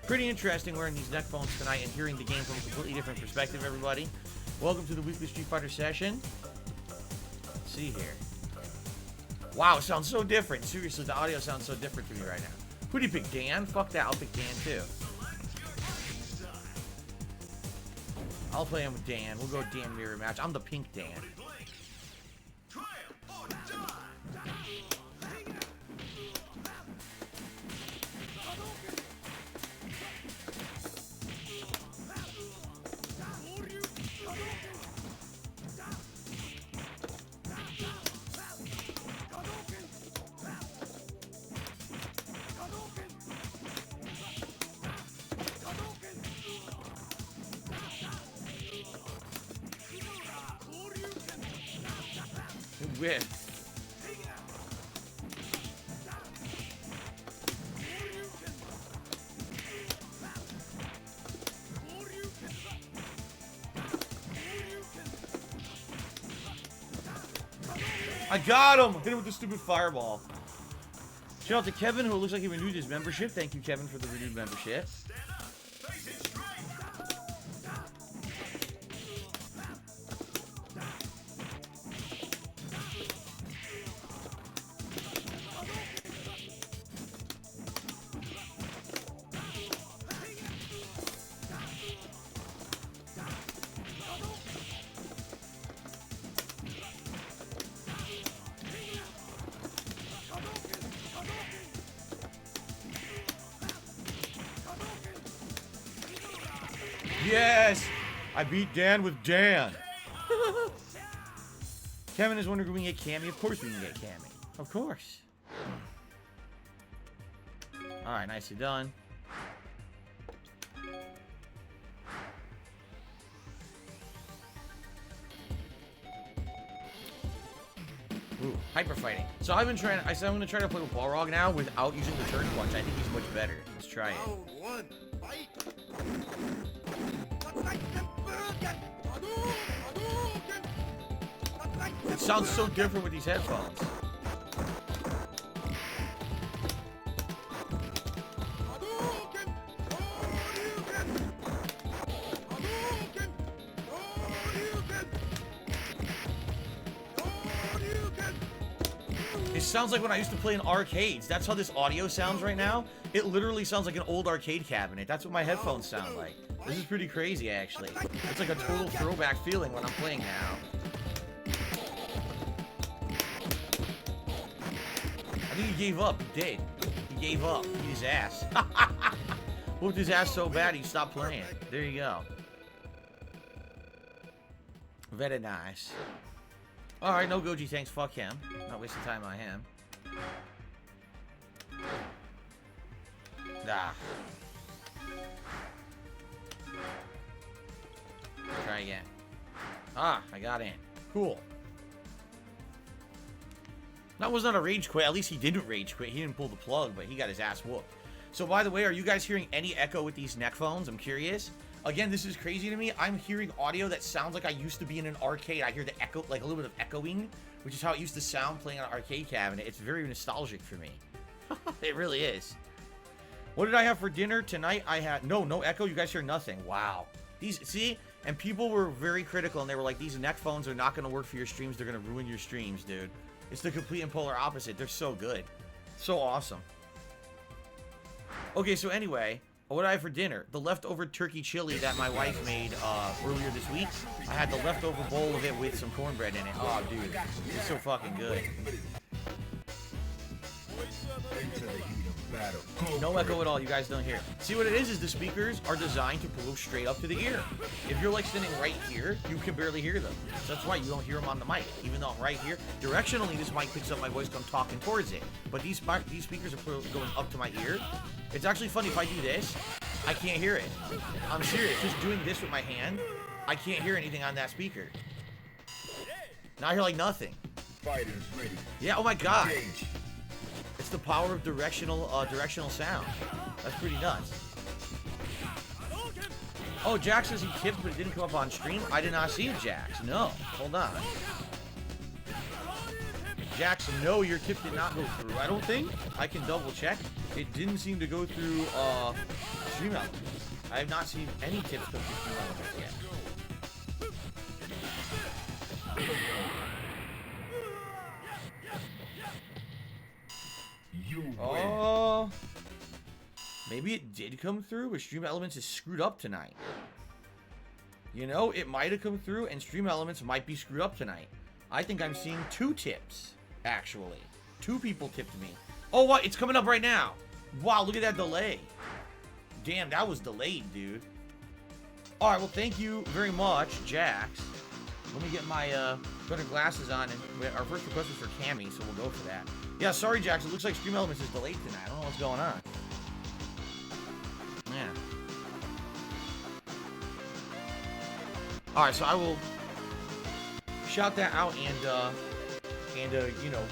Pretty interesting wearing these neck phones tonight and hearing the game from a completely different perspective, everybody. Welcome to the weekly Street Fighter session. Let's see here. Wow, it sounds so different. Seriously, the audio sounds so different to me right now. Who do you pick, Dan? Fuck that, I'll pick Dan too. I'll play him with Dan. We'll go Dan mirror match. I'm the pink Dan. Win. I got him! Hit him with the stupid fireball. Shout out to Kevin, who looks like he renewed his membership. Thank you, Kevin, for the renewed membership. Yes! I beat Dan with Dan. Kevin is wondering if we can get Cammy. Of course we can get Cammy. Of course. Alright, nicely done. Ooh, hyper fighting. So I've been trying. I said I'm gonna try to play with Balrog now without using the turn punch. I think he's much better. Let's try it. It sounds so different with these headphones. It sounds like when I used to play in arcades. That's how this audio sounds right now. It literally sounds like an old arcade cabinet. That's what my headphones sound like. This is pretty crazy, actually. It's like a total throwback feeling when I'm playing now. I think he gave up. He did. He gave up. Beat his ass. Whooped his ass so bad he stopped playing. There you go. Very nice. Alright, no Goji thanks. Fuck him. Not wasting time on him. Ah. Try again. Ah, I got in. Cool. That was not a rage quit. At least he didn't rage quit. He didn't pull the plug, but he got his ass whooped. So, by the way, are you guys hearing any echo with these neck phones? I'm curious. Again, this is crazy to me. I'm hearing audio that sounds like I used to be in an arcade. I hear the echo, like a little bit of echoing, which is how it used to sound playing on an arcade cabinet. It's very nostalgic for me. It really is. What did I have for dinner tonight? I had no echo. You guys hear nothing. Wow. These, see, and people were very critical, and they were like, these neck phones are not going to work for your streams. They're going to ruin your streams, dude. It's the complete and polar opposite. They're so good. So awesome. Okay, so anyway, what did I have for dinner? The leftover turkey chili that my wife made earlier this week. I had the leftover bowl of it with some cornbread in it. Oh, dude. It's so fucking good. No echo at all. You guys don't hear. See what it is the speakers are designed to blow straight up to the ear. If you're like standing right here, you can barely hear them. So that's why you don't hear them on the mic. Even though I'm right here, directionally this mic picks up my voice because I'm talking towards it. But these speakers are going up to my ear. It's actually funny if I do this, I can't hear it. I'm serious. Just doing this with my hand, I can't hear anything on that speaker. Now I hear like nothing. Fighters ready. Yeah. Oh my god. It's the power of directional sound. That's pretty nuts. Oh, Jax says he tipped, but it didn't come up on stream. I did not see it, Jax. No. Hold on. Jax, no, your tip did not go through. I don't think. I can double check. it didn't seem to go through Stream Elements. I have not seen any tips come through Stream Elements yet. Oh, maybe it did come through, but Stream Elements is screwed up tonight. You know, it might have come through, and Stream Elements might be screwed up tonight. I think I'm seeing 2 tips, actually. 2 people tipped me. Oh, what? It's coming up right now. Wow, look at that delay. Damn, that was delayed, dude. All right, well, thank you very much, Jax. Let me get my better glasses on, and our first request was for Cammy, so we'll go for that. Yeah, sorry, Jax. It looks like Stream Elements is delayed tonight. I don't know what's going on. Yeah. All right, so I will shout that out and you know,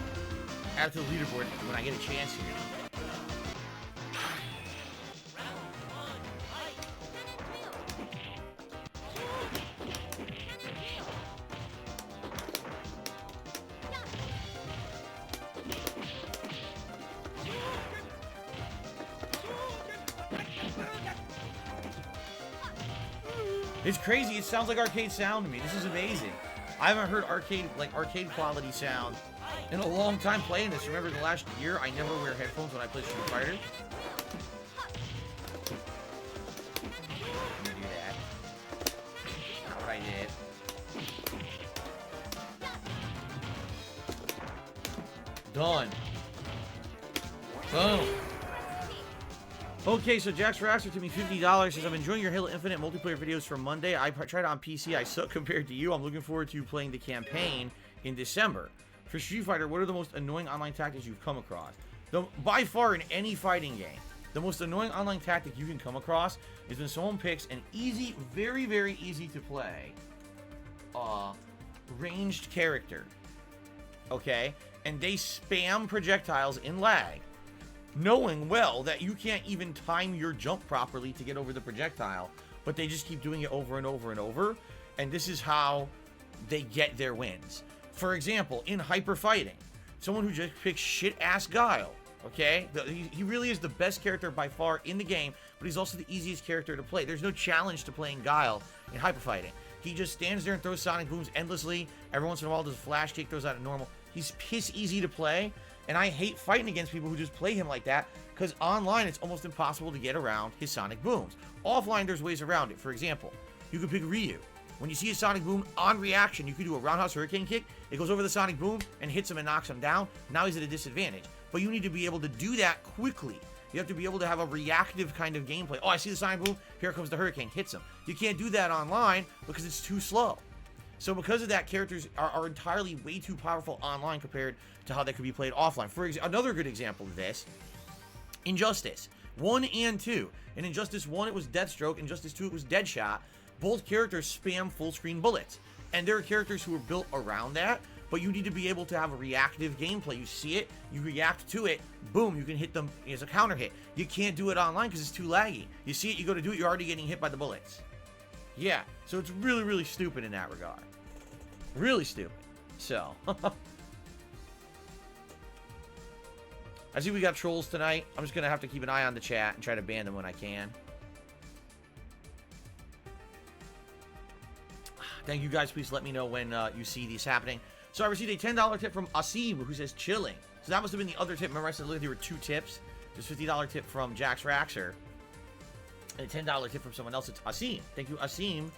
add it to the leaderboard when I get a chance here. It's crazy. It sounds like arcade sound to me. This is amazing. I haven't heard arcade quality sound in a long time playing this. Remember the last year, I never wear headphones when I play Street Fighter. I'm gonna do that. Not what I did. Done. Boom. Okay, so Jax Raxer to me $50 says, I'm enjoying your Halo Infinite multiplayer videos from Monday. I tried it on PC. I suck compared to you. I'm looking forward to playing the campaign in December. For Street Fighter, what are the most annoying online tactics you've come across? By far, in any fighting game, the most annoying online tactic you can come across is when someone picks an easy, very, very easy to play, ranged character, okay? And they spam projectiles in lag, knowing well that you can't even time your jump properly to get over the projectile, but they just keep doing it over and over and over, and this is how they get their wins. For example, in Hyper Fighting, someone who just picks shit-ass Guile, okay? He really is the best character by far in the game, but he's also the easiest character to play. There's no challenge to playing Guile in Hyper Fighting. He just stands there and throws sonic booms endlessly. Every once in a while does a flash kick, throws out a normal. He's piss easy to play. And I hate fighting against people who just play him like that, because online it's almost impossible to get around his sonic booms. Offline, there's ways around it. For example, you could pick Ryu. When you see a sonic boom on reaction, you could do a roundhouse hurricane kick. It goes over the sonic boom and hits him and knocks him down. Now he's at a disadvantage. But you need to be able to do that quickly. You have to be able to have a reactive kind of gameplay. Oh, I see the sonic boom. Here comes the hurricane. Hits him. You can't do that online because it's too slow. So because of that, characters are entirely way too powerful online compared to how they could be played offline. For example, another good example of this, Injustice 1 and 2. In Injustice 1, it was Deathstroke. Injustice 2, it was Deadshot. Both characters spam full-screen bullets. And there are characters who are built around that, but you need to be able to have a reactive gameplay. You see it, you react to it, boom, you can hit them as a counter hit. You can't do it online because it's too laggy. You see it, you go to do it, you're already getting hit by the bullets. Yeah, so it's really, really stupid in that regard. Really stupid. So, I see we got trolls tonight. I'm just going to have to keep an eye on the chat and try to ban them when I can. Thank you guys. Please let me know when you see these happening. So I received a $10 tip from Asim, who says chilling. So that must have been the other tip. Remember I said there were 2 tips? There's a $50 tip from Jax Raxer. And a $10 tip from someone else. It's Asim. Thank you, Asim,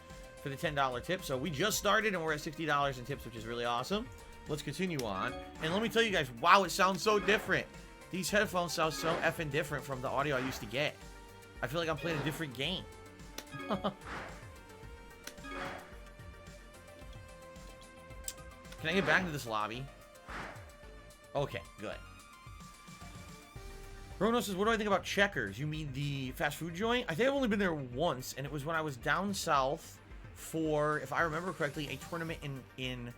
for the $10 tip. So we just started and we're at $60 in tips, which is really awesome. Let's continue on. And let me tell you guys, wow, it sounds so different. These headphones sound so effing different from the audio I used to get. I feel like I'm playing a different game. Can I get back into this lobby? Okay, good. Rono says, what do I think about Checkers? You mean the fast food joint? I think I've only been there once, and it was when I was down south for, if I remember correctly, a tournament in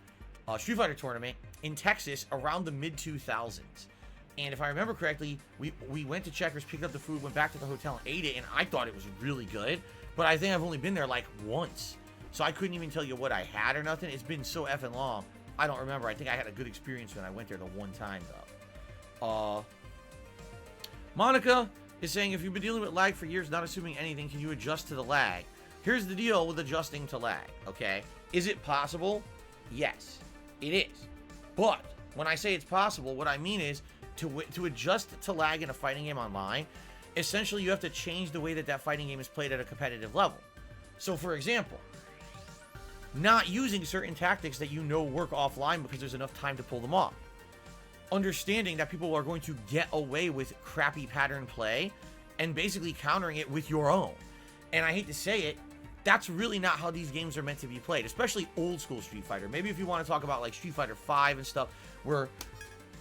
Street Fighter tournament in Texas around the mid-2000s. And if I remember correctly, we went to Checkers, picked up the food, went back to the hotel and ate it, and I thought it was really good. But I think I've only been there like once. So I couldn't even tell you what I had or nothing. It's been so effing long. I don't remember. I think I had a good experience when I went there the one time, though. Monica is saying, if you've been dealing with lag for years, not assuming anything, can you adjust to the lag? Here's the deal with adjusting to lag, okay? Is it possible? Yes, it is. But when I say it's possible, what I mean is to adjust to lag in a fighting game online, essentially you have to change the way that that fighting game is played at a competitive level. So for example, not using certain tactics that you know work offline because there's enough time to pull them off. Understanding that people are going to get away with crappy pattern play and basically countering it with your own. And I hate to say it, that's really not how these games are meant to be played, especially old school Street Fighter. Maybe if you want to talk about like Street Fighter 5 and stuff, where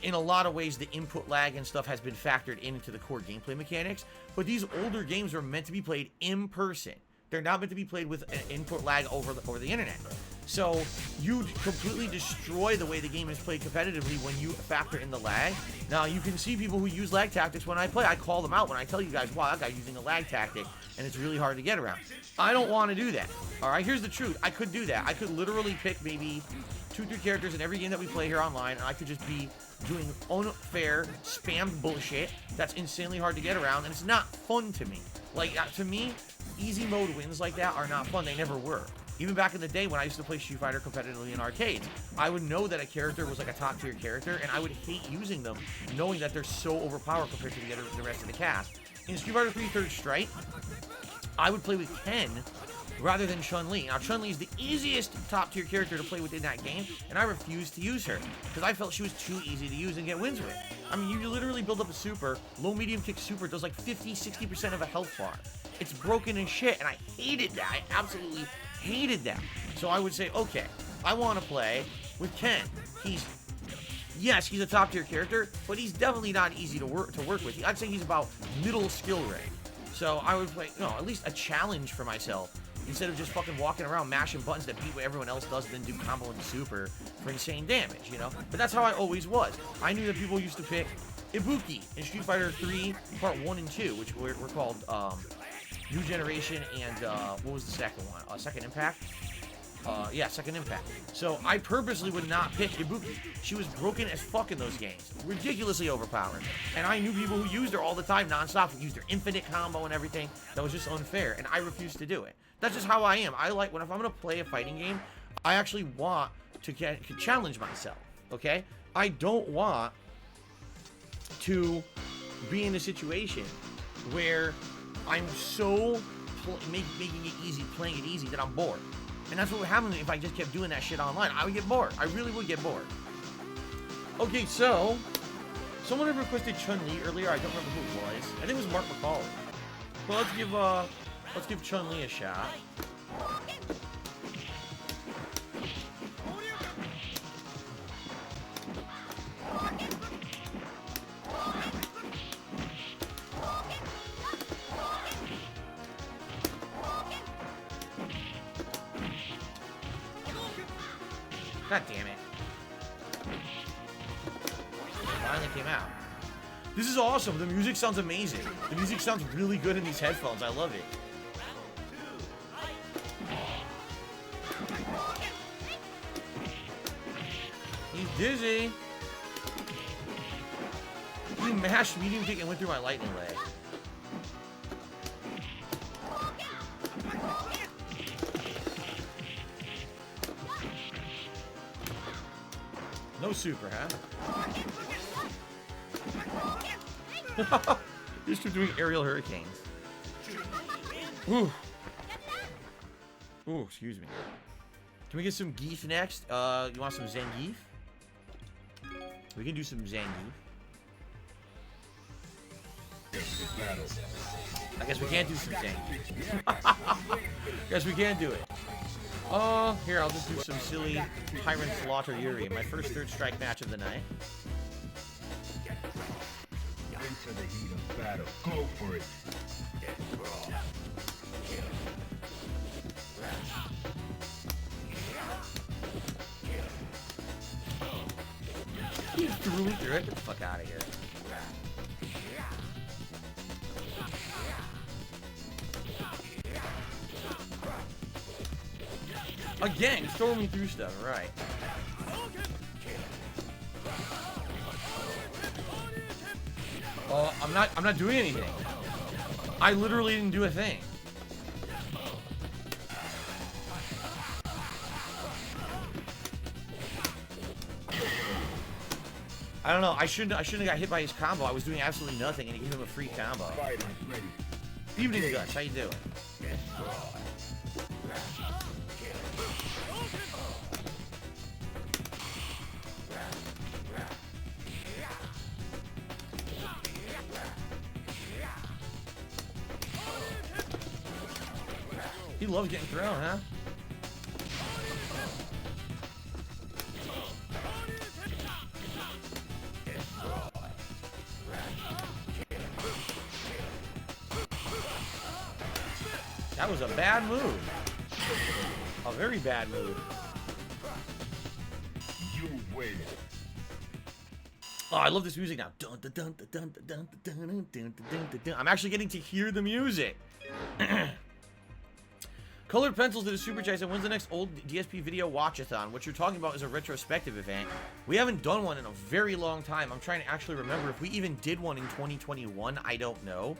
in a lot of ways the input lag and stuff has been factored into the core gameplay mechanics. But these older games are meant to be played in person. They're not meant to be played with an input lag over the internet. So you completely destroy the way the game is played competitively when you factor in the lag. Now you can see people who use lag tactics when I play. I call them out when I tell you guys, wow, that guy's using a lag tactic and it's really hard to get around. I don't want to do that. All right, here's the truth. I could do that. I could literally pick maybe 2-3 characters in every game that we play here online, and I could just be doing unfair, spammed bullshit that's insanely hard to get around, and it's not fun to me. Like, to me, easy mode wins like that are not fun. They never were. Even back in the day when I used to play Street Fighter competitively in arcades, I would know that a character was like a top tier character, and I would hate using them, knowing that they're so overpowered compared to the rest of the cast. In Street Fighter 3 Third Strike, I would play with Ken rather than Chun-Li. Now, Chun-Li is the easiest top tier character to play within that game, and I refused to use her because I felt she was too easy to use and get wins with. I mean, you literally build up a super, low medium kick super does like 50-60% of a health bar. It's broken as shit, and I hated that. I absolutely hated that. So I would say, okay, I want to play with Ken. Yes, he's a top tier character, but he's definitely not easy to work with. I'd say he's about middle skill range. So I would play, at least a challenge for myself instead of just fucking walking around mashing buttons that beat what everyone else does and then do combo and super for insane damage, But that's how I always was. I knew that people used to pick Ibuki in Street Fighter 3 Part 1 and 2, which were called New Generation and what was the second one? Second Impact? Yeah, Second Impact. So I purposely would not pick Ibuki. She was broken as fuck in those games. Ridiculously overpowered. And I knew people who used her all the time, nonstop, who used her infinite combo and everything. That was just unfair, and I refused to do it. That's just how I am. I like, if I'm going to play a fighting game, I actually want to challenge myself, okay? I don't want to be in a situation where I'm so making it easy, playing it easy, that I'm bored. And that's what would happen if I just kept doing that shit online. I would get bored. I really would get bored. Okay, so someone had requested Chun-Li earlier. I don't remember who it was. I think it was Mark McCauley. Well, let's give Chun-Li a shot. God damn it. It finally came out. This is awesome. The music sounds amazing. The music sounds really good in these headphones. I love it. He's dizzy. He mashed medium kick and went through my lightning leg. No super, huh? These two doing aerial hurricanes. Ooh. Ooh, excuse me. Can we get some geef next? You want some Zangief? We can do some Zangief. I guess we can't do some Zangief. Guess we can't do it. Here, I'll just do some silly Tyrant Slaughter Yuri, my first Third Strike match of the night. Into the heat of battle. Go for it. He threw me through it. Get the fuck out of here. Again, he's throwing me through stuff, right. I'm not doing anything. I literally didn't do a thing. I don't know. I shouldn't have got hit by his combo. I was doing absolutely nothing, and he gave him a free combo. Evening Guts, how you doing? He loves getting thrown, huh? That was a bad move. A very bad move. You win. Oh, I love this music now. I'm actually getting to hear the music. Colored Pencils did a super chat. When's the next old DSP video watch-a-thon? What you're talking about is a retrospective event. We haven't done one in a very long time. I'm trying to actually remember if we even did one in 2021. I don't know.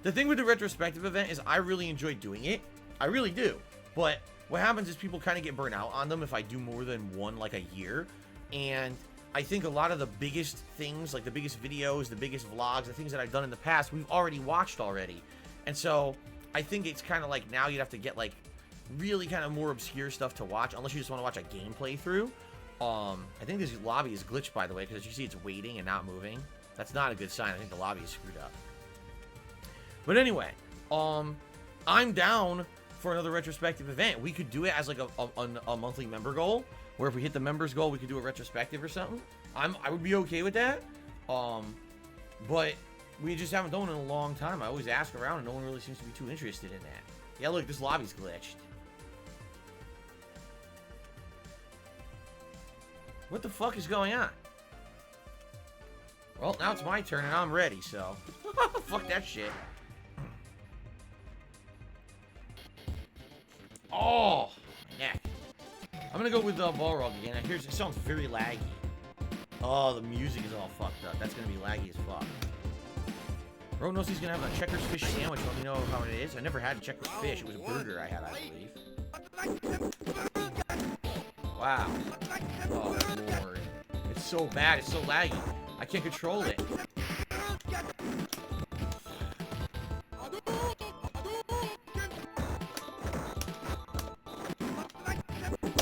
The thing with the retrospective event is I really enjoy doing it. I really do. But what happens is people kind of get burnt out on them if I do more than one like a year. And I think a lot of the biggest things, like the biggest videos, the biggest vlogs, the things that I've done in the past, we've already watched already. And so I think it's kind of like now you'd have to get like really kind of more obscure stuff to watch, unless you just want to watch a gameplay through. I think this lobby is glitched, by the way, because you see it's waiting and not moving. That's not a good sign. I think the lobby is screwed up. But anyway, I'm down for another retrospective event. We could do it as like a monthly member goal, where if we hit the members goal, we could do a retrospective or something. I would be okay with that. But we just haven't done it in a long time. I always ask around, and no one really seems to be too interested in that. Yeah, look, this lobby's glitched. What the fuck is going on? Well, now it's my turn, and I'm ready, so... Fuck that shit. Oh, my neck. I'm gonna go with Balrog again. It sounds very laggy. Oh, the music is all fucked up. That's gonna be laggy as fuck. Bro knows he's gonna have a Checkers fish sandwich. Let me know how it is. I never had a Checkers fish. It was a burger I had, I believe. Wow. Oh, Lord. It's so bad. It's so laggy. I can't control it.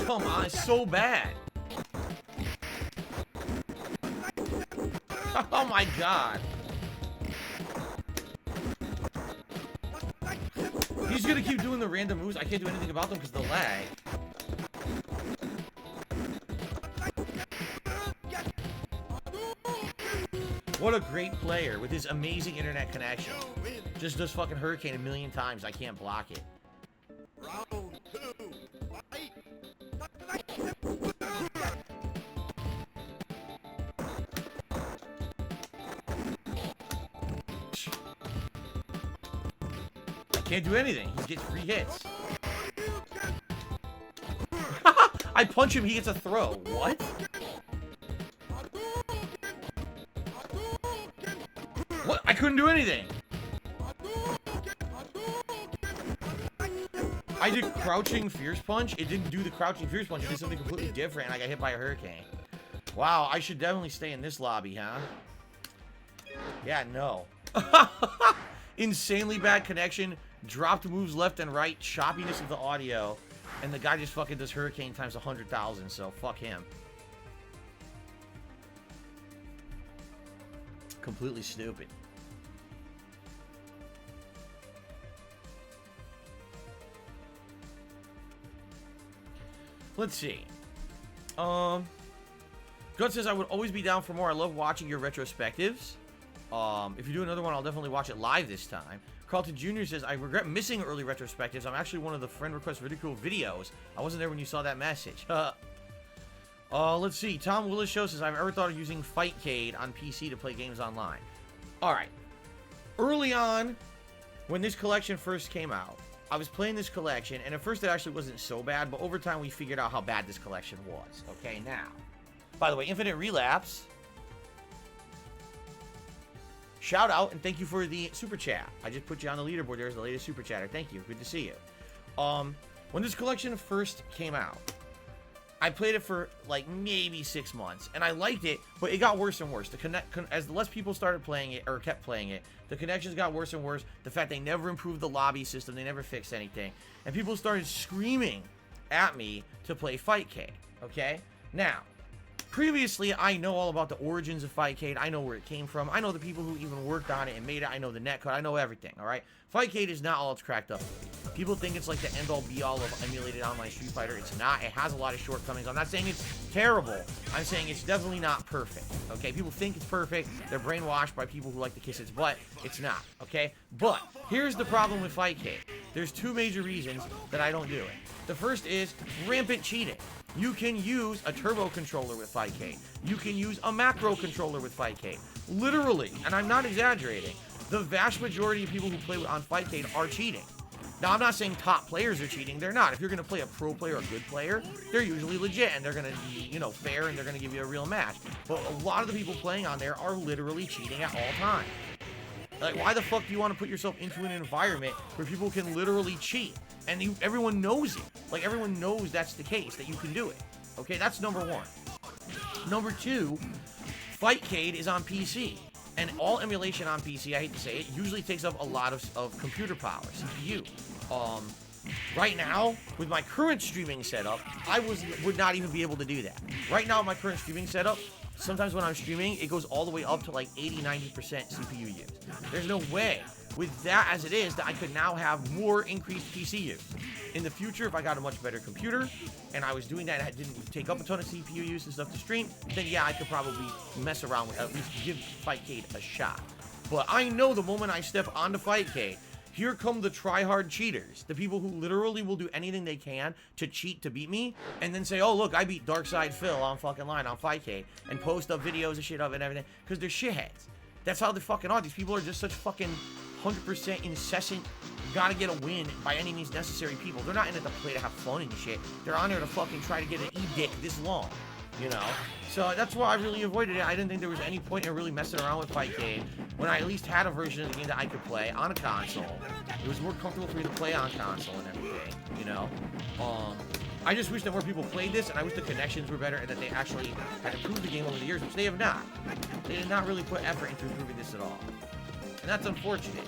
Come on, it's so bad. Oh my god. He's gonna keep doing the random moves. I can't do anything about them because of the lag. What a great player with his amazing internet connection. Just does fucking Hurricane a million times. I can't block it. Round two, fight. I can't do anything. He gets free hits. I punch him, he gets a throw. What? What? I couldn't do anything. I did crouching fierce punch. It didn't do the crouching fierce punch. It did something completely different, and I got hit by a hurricane. Wow, I should definitely stay in this lobby, huh? Yeah, no. Insanely bad connection. Dropped moves left and right. Choppiness of the audio. And the guy just fucking does hurricane times 100,000, so fuck him. Completely stupid. Let's see. Gut says, I would always be down for more. I love watching your retrospectives. If you do another one, I'll definitely watch it live this time. Carlton Jr. says, I regret missing early retrospectives. I'm actually one of the friend request ridicule videos. I wasn't there when you saw that message. Let's see. Tom Willis Show says, I've ever thought of using Fightcade on PC to play games online. Alright. Early on, when this collection first came out, I was playing this collection, and at first it actually wasn't so bad, but over time we figured out how bad this collection was. Okay, now. By the way, Infinite Relapse shout out and thank you for the super chat. I just put you on the leaderboard there as the latest super chatter. Thank you. Good to see you. When this collection first came out, I played it for like maybe 6 months, and I liked it, but it got worse and worse. As less people started playing it or kept playing it, the connections got worse and worse. The fact they never improved the lobby system, they never fixed anything, and people started screaming at me to play Fightcade. Okay, now previously I know all about the origins of Fightcade. I know where it came from. I know the people who even worked on it and made it. I know the netcode. I know everything. All right, Fightcade is not all it's cracked up. People think it's like the end-all be-all of emulated online Street Fighter. It's not. It has a lot of shortcomings. I'm not saying it's terrible. I'm saying it's definitely not perfect. Okay? People think it's perfect. They're brainwashed by people who like to kiss its butt. It's not. Okay? But here's the problem with Fightcade. There's 2 major reasons that I don't do it. The first is rampant cheating. You can use a turbo controller with Fightcade. You can use a macro controller with Fightcade. Literally, and I'm not exaggerating, the vast majority of people who play on Fightcade are cheating. Now, I'm not saying top players are cheating. They're not. If you're going to play a pro player, a good player, they're usually legit, and they're going to be, you know, fair, and they're going to give you a real match. But a lot of the people playing on there are literally cheating at all times. Like, why the fuck do you want to put yourself into an environment where people can literally cheat? And everyone knows it. Like, everyone knows that's the case, that you can do it. Okay, that's number 1. Number 2, Fightcade is on PC. And all emulation on PC, I hate to say it, usually takes up a lot of computer power, CPU. Right now, with my current streaming setup, I would not even be able to do that. Right now, my current streaming setup, sometimes when I'm streaming, it goes all the way up to like 80-90% CPU use. There's no way, with that as it is, that I could now have more increased PC use. In the future, if I got a much better computer, and I was doing that and I didn't take up a ton of CPU use and stuff to stream, then yeah, I could probably mess around with, at least give Fightcade a shot. But I know the moment I step onto Fightcade, here come the try-hard cheaters, the people who literally will do anything they can to cheat to beat me, and then say, oh, look, I beat Darkside Phil on fucking line on Fightcade, and post up videos and shit of it and everything, because they're shitheads. That's how they fucking are. These people are just such fucking 100% incessant, gotta get a win by any means necessary people. They're not in it to play to have fun and shit. They're on there to fucking try to get an edict this long, you know? So that's why I really avoided it. I didn't think there was any point in really messing around with Fightcade when I at least had a version of the game that I could play on a console. It was more comfortable for me to play on console and everything, you know? I just wish that more people played this, and I wish the connections were better and that they actually had improved the game over the years, which they have not. They did not really put effort into improving this at all. And that's unfortunate.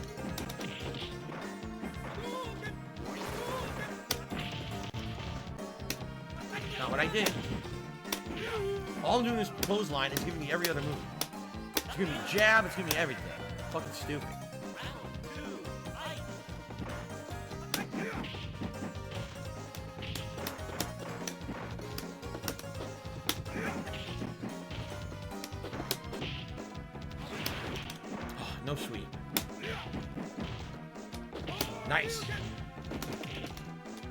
Not what I did. All I'm doing is clothesline. It's giving me every other move. It's giving me jab. It's giving me everything. Fucking stupid. Oh, no sweep. Nice.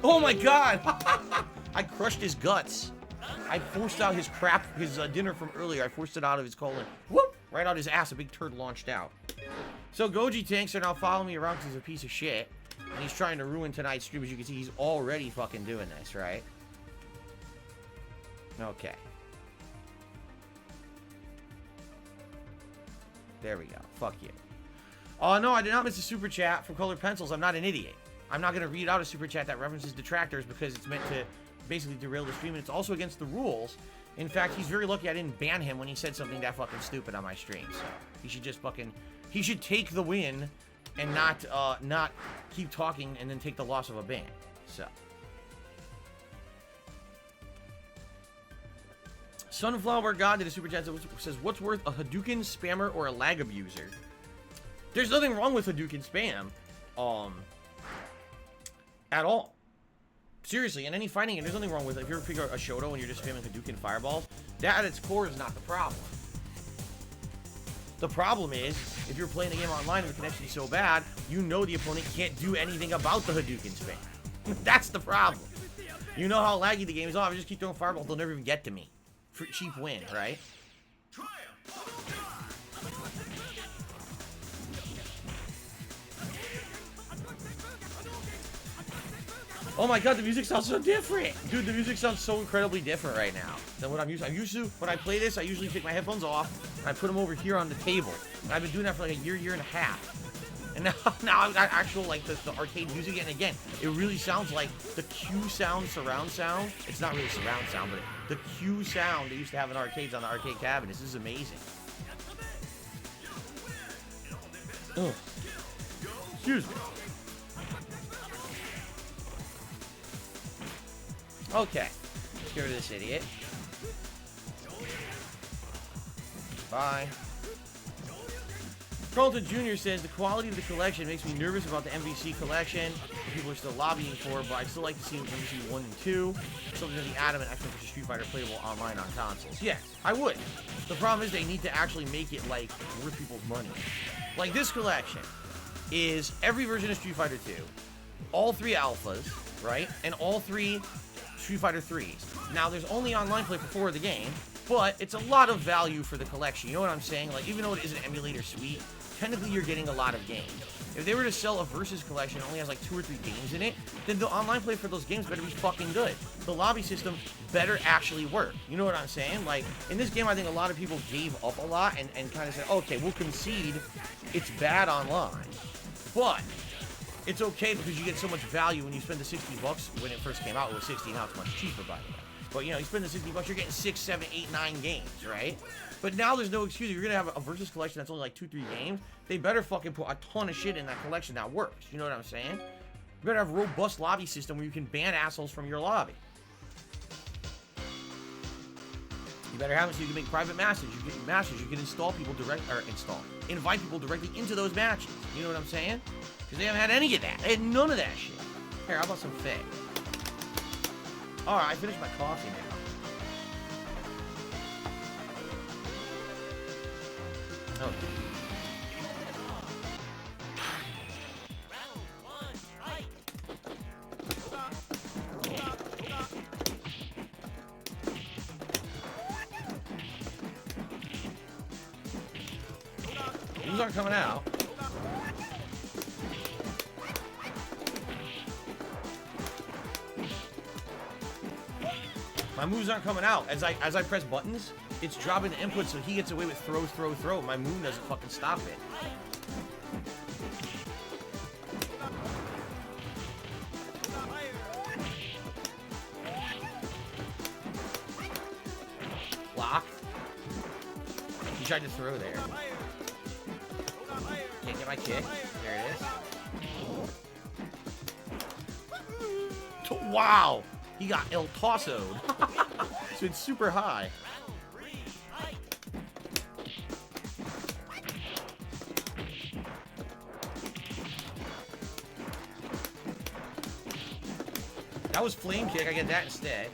Oh my god! I crushed his guts. I forced out his crap, his dinner from earlier. I forced it out of his colon. Whoop! Right out his ass. A big turd launched out. So Goji Tanks are now following me around because he's a piece of shit. And he's trying to ruin tonight's stream. As you can see, he's already fucking doing this, right? Okay. There we go. Fuck you. Oh, no, I did not miss a super chat from Colored Pencils. I'm not an idiot. I'm not going to read out a super chat that references detractors because it's meant to basically derail the stream, and it's also against the rules. In fact, he's very lucky I didn't ban him when he said something that fucking stupid on my stream. So he should just fucking, he should take the win and not keep talking and then take the loss of a ban. So Sunflower God did a super chat that says, what's worth a Hadouken spammer or a lag abuser? There's nothing wrong with Hadouken spam at all. Seriously, in any fighting game, there's nothing wrong with it. If you ever figure out a Shoto and you're just spamming Hadouken fireballs, that at its core is not the problem. The problem is, if you're playing the game online and the connection's so bad, you know the opponent can't do anything about the Hadouken spam. That's the problem. You know how laggy the game is. Oh, if I just keep throwing fireballs, they'll never even get to me. For cheap win, right? Oh my god, the music sounds so different! Dude, the music sounds so incredibly different right now than what I'm used to. When I play this, I usually take my headphones off, and I put them over here on the table. And I've been doing that for like a year and a half. And now I've got actual, like, the arcade music. And again, it really sounds like the Q sound, surround sound. It's not really surround sound, but the Q sound they used to have in arcades on the arcade cabinets. This is amazing. Ugh. Excuse me. Okay. Let's get rid of this idiot. Bye. Carlton Jr. says, the quality of the collection makes me nervous about the MVC collection that people are still lobbying for, but I'd still like to see MVC 1 and 2. Something to be adamant X-Men vs. Street Fighter playable online on consoles. Yeah, I would. The problem is they need to actually make it, like, worth people's money. Like, this collection is every version of Street Fighter 2, all 3 alphas, right? And all 3 Street Fighter 3s. Now, there's only online play for 4 of the game, but it's a lot of value for the collection. You know what I'm saying? Like, even though it is an emulator suite, technically you're getting a lot of games. If they were to sell a Versus collection that only has like 2 or 3 games in it, then the online play for those games better be fucking good. The lobby system better actually work. You know what I'm saying? Like, in this game, I think a lot of people gave up a lot and kind of said, okay, we'll concede it's bad online. But it's okay because you get so much value when you spend the $60 when it first came out. It was 60, now it's much cheaper, by the way. But, you know, you spend the $60, you're getting 6, 7, 8, 9 games, right? But now there's no excuse. If you're going to have a Versus collection that's only like 2, 3 games, they better fucking put a ton of shit in that collection that works. You know what I'm saying? You better have a robust lobby system where you can ban assholes from your lobby. You better have it so you can make private matches. You can install people invite people directly into those matches. You know what I'm saying? Because they haven't had any of that. They had none of that shit. Here, how about some Fig? Alright, I finished my coffee now. Oh. These aren't coming out. My moves aren't coming out. As I press buttons, it's dropping the input so he gets away with throw, throw, throw. My move doesn't fucking stop it. Block. He tried to throw there. Can't get my kick. There it is. Wow! He got El Tosso'd. So it's super high. That was flame kick. I get that instead.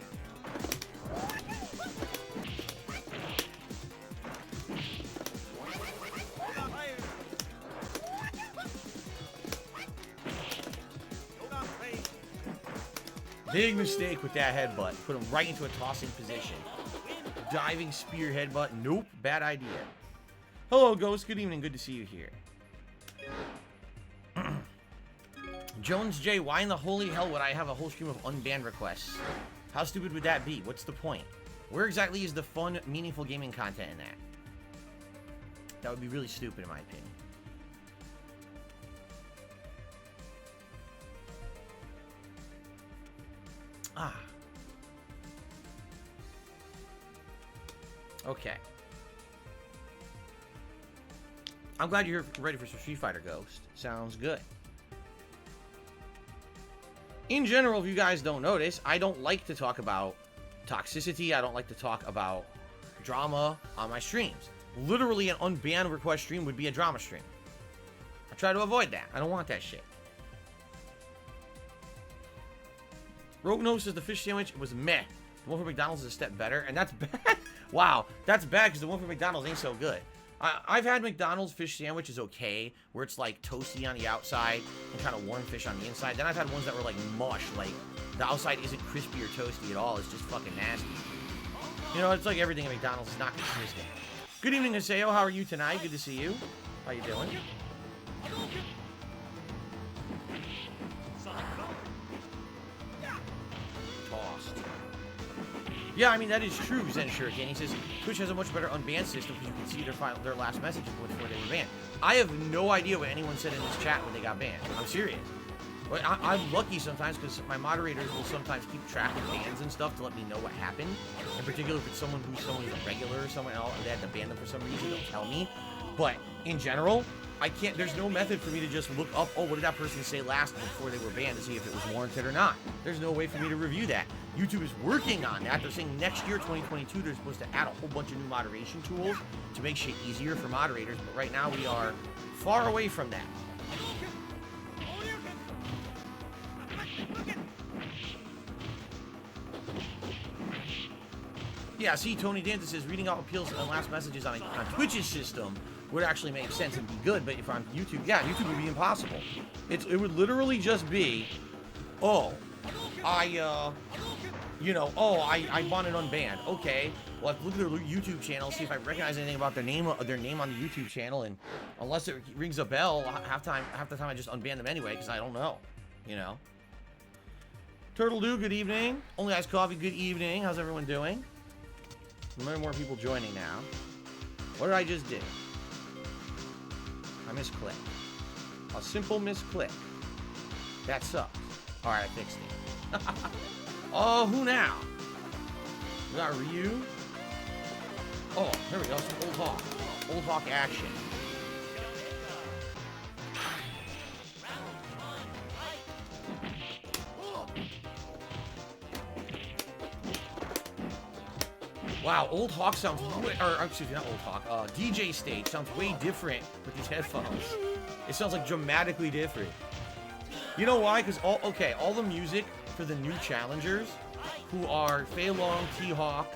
Big mistake with that headbutt. Put him right into a tossing position. Diving spear headbutt. Nope. Bad idea. Hello, Ghost. Good evening. Good to see you here. Jones J. Why in the holy hell would I have a whole stream of unbanned requests? How stupid would that be? What's the point? Where exactly is the fun, meaningful gaming content in that? That would be really stupid in my opinion. Ah. Okay. I'm glad you're ready for some Street Fighter, Ghost. Sounds good. In general, if you guys don't notice, I don't like to talk about toxicity. I don't like to talk about drama on my streams. Literally, an unbanned request stream would be a drama stream. I try to avoid that. I don't want that shit. Rogue Nose says the fish sandwich was meh. The one from McDonald's is a step better, and that's bad. Wow, that's bad because the one from McDonald's ain't so good. I've had McDonald's fish sandwich is okay, where it's like toasty on the outside and kind of warm fish on the inside. Then I've had ones that were like mush, like the outside isn't crispy or toasty at all. It's just fucking nasty. You know, it's like everything at McDonald's is not consistent. Good evening, Haseo. How are you tonight? Good to see you. How you doing? Tossed. Yeah, I mean, that is true, Zen Shuriken. He says, Twitch has a much better unban system because you can see their last messages before they were banned. I have no idea what anyone said in this chat when they got banned. I'm serious. But I'm lucky sometimes because my moderators will sometimes keep track of bans and stuff to let me know what happened. In particular, if it's someone who's a regular or someone else and they had to ban them for some reason, they'll tell me. But in general, I can't, there's no method for me to just look up, oh, what did that person say last before they were banned to see if it was warranted or not. There's no way for me to review that. YouTube is working on that. They're saying next year, 2022, they're supposed to add a whole bunch of new moderation tools to make shit easier for moderators. But right now, we are far away from that. Yeah, see, Tony Dantas says reading out appeals and last messages on Twitch's system would actually make sense and be good, but if on YouTube, yeah, YouTube would be impossible. It would literally just be, oh, I want it unbanned. Okay, well, I look at their YouTube channel, see if I recognize anything about their name on the YouTube channel, and unless it rings a bell, half the time I just unban them anyway, because I don't know, you know. Turtle Dew, good evening. Only Iced Coffee, good evening. How's everyone doing? More people joining now. What did I just do? I misclicked. A simple misclick. That sucks. Alright, I fixed it. Oh, who now? We got Ryu. Oh, here we go. Some Old Hawk. Old Hawk action. Wow, Old Hawk sounds way, or excuse me, not Old Hawk, DJ Stage sounds way different with these headphones. It sounds like dramatically different. You know why? Because all the music for the new challengers, who are Fei Long, T-Hawk,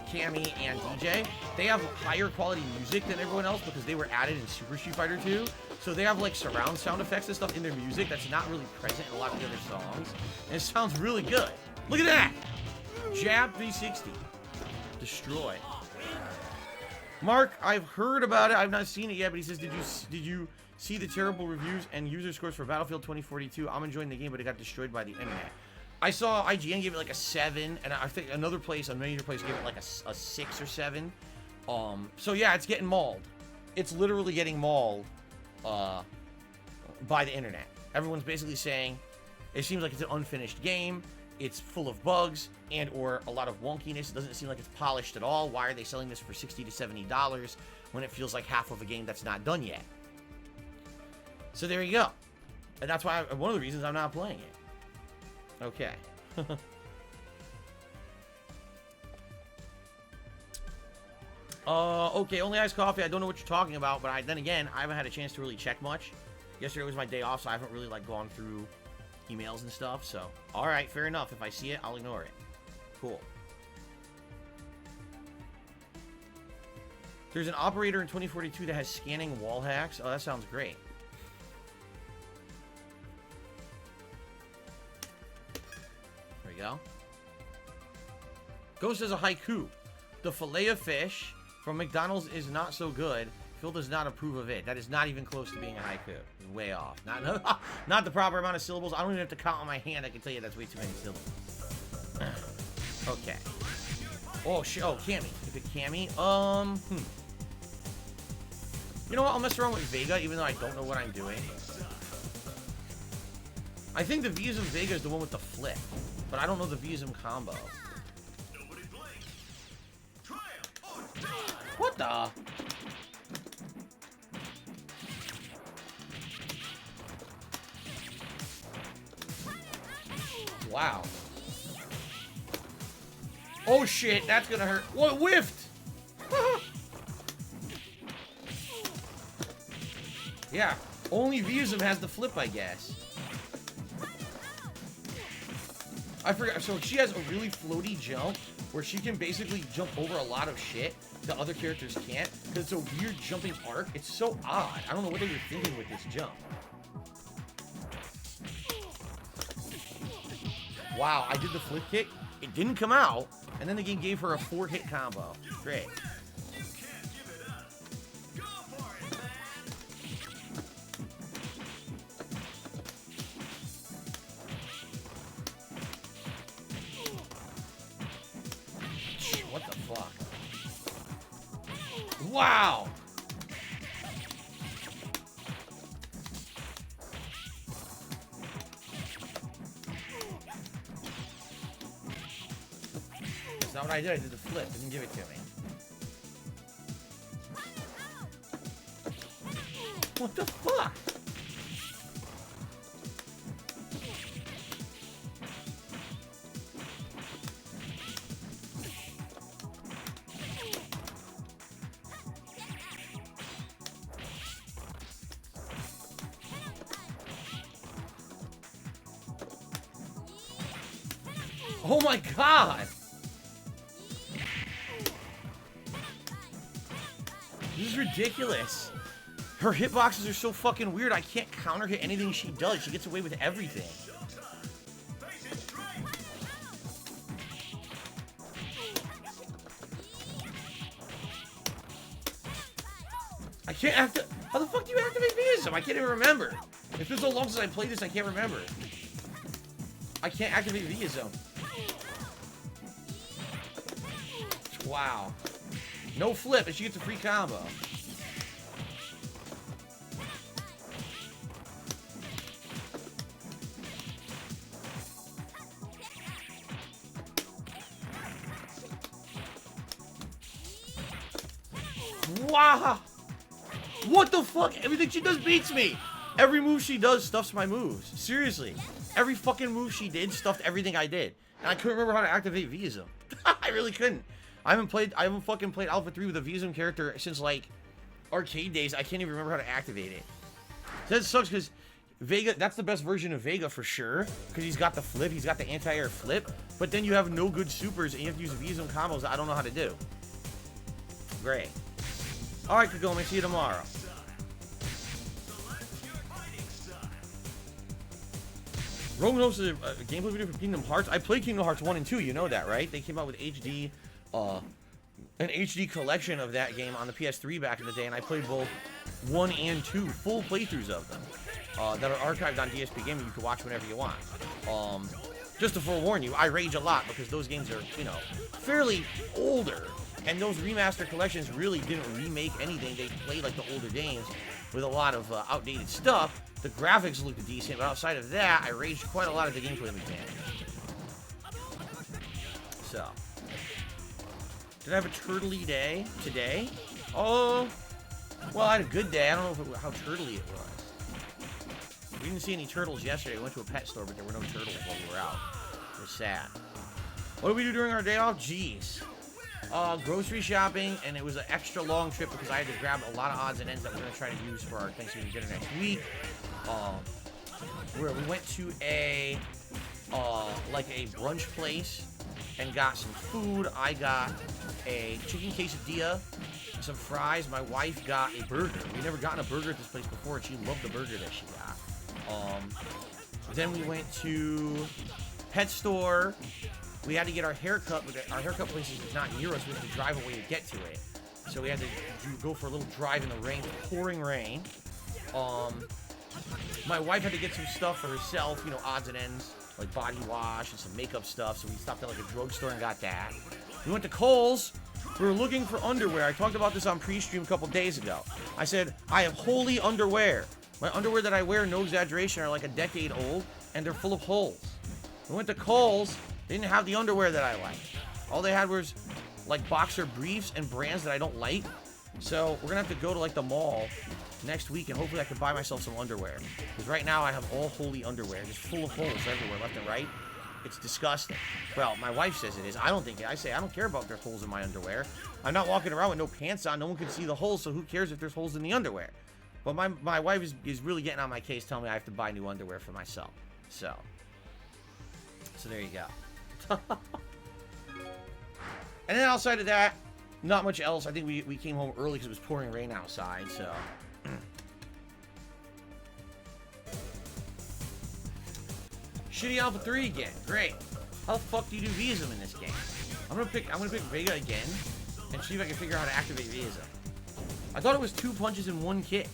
Cammy, and DJ, they have higher quality music than everyone else because they were added in Super Street Fighter 2. So they have like surround sound effects and stuff in their music that's not really present in a lot of the other songs. And it sounds really good. Look at that! Jab 360. Destroy. Mark, I've heard about it. I've not seen it yet, but he says, did you see the terrible reviews and user scores for Battlefield 2042? I'm enjoying the game, but it got destroyed by the internet. I saw IGN give it like a 7, and I think a major place gave it like a 6 or 7. So yeah, it's getting mauled. It's literally getting mauled by the internet. Everyone's basically saying it seems like it's an unfinished game. It's full of bugs and or a lot of wonkiness. It doesn't seem like it's polished at all. Why are they selling this for $60 to $70 when it feels like half of a game that's not done yet? So there you go. And that's why one of the reasons I'm not playing it. Okay. Okay, Only Iced Coffee. I don't know what you're talking about, but then again, I haven't had a chance to really check much. Yesterday was my day off, so I haven't really like gone through emails and stuff, so alright, fair enough. If I see it, I'll ignore it. Cool. There's an operator in 2042 that has scanning wall hacks. Oh, that sounds great. There we go. Ghost has a haiku. The fillet of fish from McDonald's is not so good. Phil does not approve of it. That is not even close to being a haiku. It's way off. Not the proper amount of syllables. I don't even have to count on my hand. I can tell you that's way too many syllables. Okay. Oh, oh, Cammy. If it Cammy, You know what? I'll mess around with Vega, even though I don't know what I'm doing. I think the Visum Vega is the one with the flip, but I don't know the Visum combo. What the? Wow. Oh shit, that's gonna hurt. What, whiffed? Yeah, only Visum has the flip, I guess. I forgot, so she has a really floaty jump where she can basically jump over a lot of shit that other characters can't, because it's a weird jumping arc. It's so odd. I don't know what they were thinking with this jump. Wow, I did the flip kick. It didn't come out, and then the game gave her a 4-hit combo. Great. Wow. That's not what I did. I did the flip. Didn't give it to me. What the fuck? Oh my god! This is ridiculous. Her hitboxes are so fucking weird, I can't counter hit anything she does. She gets away with everything. I can't activate. How the fuck do you activate Visum? I can't even remember. It's been so long since I played this, I can't remember. I can't activate Visum. Wow. No flip, and she gets a free combo. Wow! What the fuck? Everything she does beats me! Every move she does stuffs my moves. Seriously. Every fucking move she did stuffed everything I did. And I couldn't remember how to activate Visum. I really couldn't. I haven't fucking played Alpha 3 with a Visum character since, like, arcade days. I can't even remember how to activate it. That sucks, because Vega, that's the best version of Vega for sure. Because he's got the flip, he's got the anti-air flip. But then you have no good supers, and you have to use Visum combos that I don't know how to do. Great. Alright, Kagome, see you tomorrow. Roman Host is a gameplay video for Kingdom Hearts. I played Kingdom Hearts 1 and 2, you know that, right? They came out with HD, an HD collection of that game on the PS3 back in the day, and I played both 1 and 2, full playthroughs of them, that are archived on DSPGaming. You can watch whenever you want. Just to forewarn you, I rage a lot because those games are, you know, fairly older, and those remaster collections really didn't remake anything. They played like the older games with a lot of outdated stuff. The graphics looked decent, but outside of that, I raged quite a lot of the gameplay mechanics. So, did I have a turtley day today? Oh, well, I had a good day. I don't know how turtley it was. We didn't see any turtles yesterday. We went to a pet store, but there were no turtles while we were out. It was sad. What did we do during our day off? Jeez. Grocery shopping, and it was an extra long trip because I had to grab a lot of odds and ends that we're going to try to use for our Thanksgiving dinner next week. Where we went to a brunch place and got some food. I got a chicken quesadilla, some fries. My wife got a burger. We'd never gotten a burger at this place before, and she loved the burger that she got. Then we went to pet store. We had to get our haircut, but our haircut place is not near us. We had to drive away to get to it. So we had to go for a little drive in the rain, pouring rain. My wife had to get some stuff for herself, you know, odds and ends, like body wash and some makeup stuff. So we stopped at like a drugstore and got that. We went to Kohl's. We were looking for underwear. I talked about this on pre-stream a couple days ago. I said, I have holy underwear. My underwear that I wear, no exaggeration, are like a decade old, and they're full of holes. We went to Kohl's. They didn't have the underwear that I like. All they had was like boxer briefs and brands that I don't like. So we're gonna have to go to like the mall next week, and hopefully I can buy myself some underwear. Because right now I have all holy underwear, just full of holes everywhere, left and right. It's disgusting. Well, my wife says it is. I don't think it. I say I don't care about if there's holes in my underwear. I'm not walking around with no pants on. No one can see the holes, so who cares if there's holes in the underwear? But my wife is really getting on my case, telling me I have to buy new underwear for myself. So there you go. And then outside of that, not much else. I think we came home early because it was pouring rain outside, so. Shitty Alpha 3 again. Great. How the fuck do you do Visum in this game? I'm gonna pick Vega again and see if I can figure out how to activate Visum. I thought it was 2 punches in 1 kick.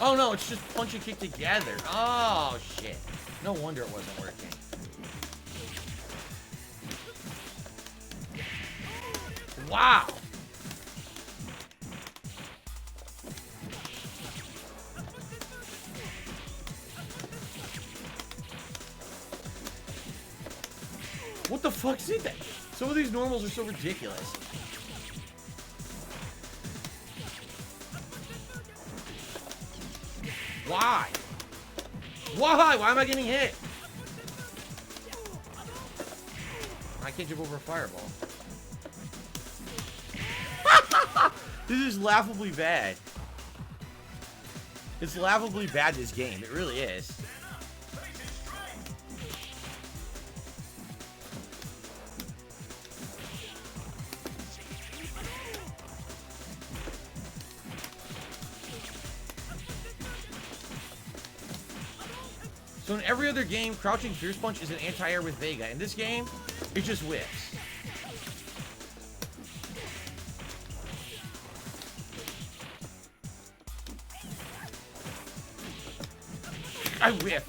Oh no, it's just punch and kick together. Oh shit. No wonder it wasn't working. Wow. What the fuck is that? Some of these normals are so ridiculous. Why? Why? Why am I getting hit? I can't jump over a fireball. This is laughably bad. It's laughably bad, this game. It really is. So in every other game, crouching Fierce Punch is an anti-air with Vega. In this game, it just whiffs. I whiff.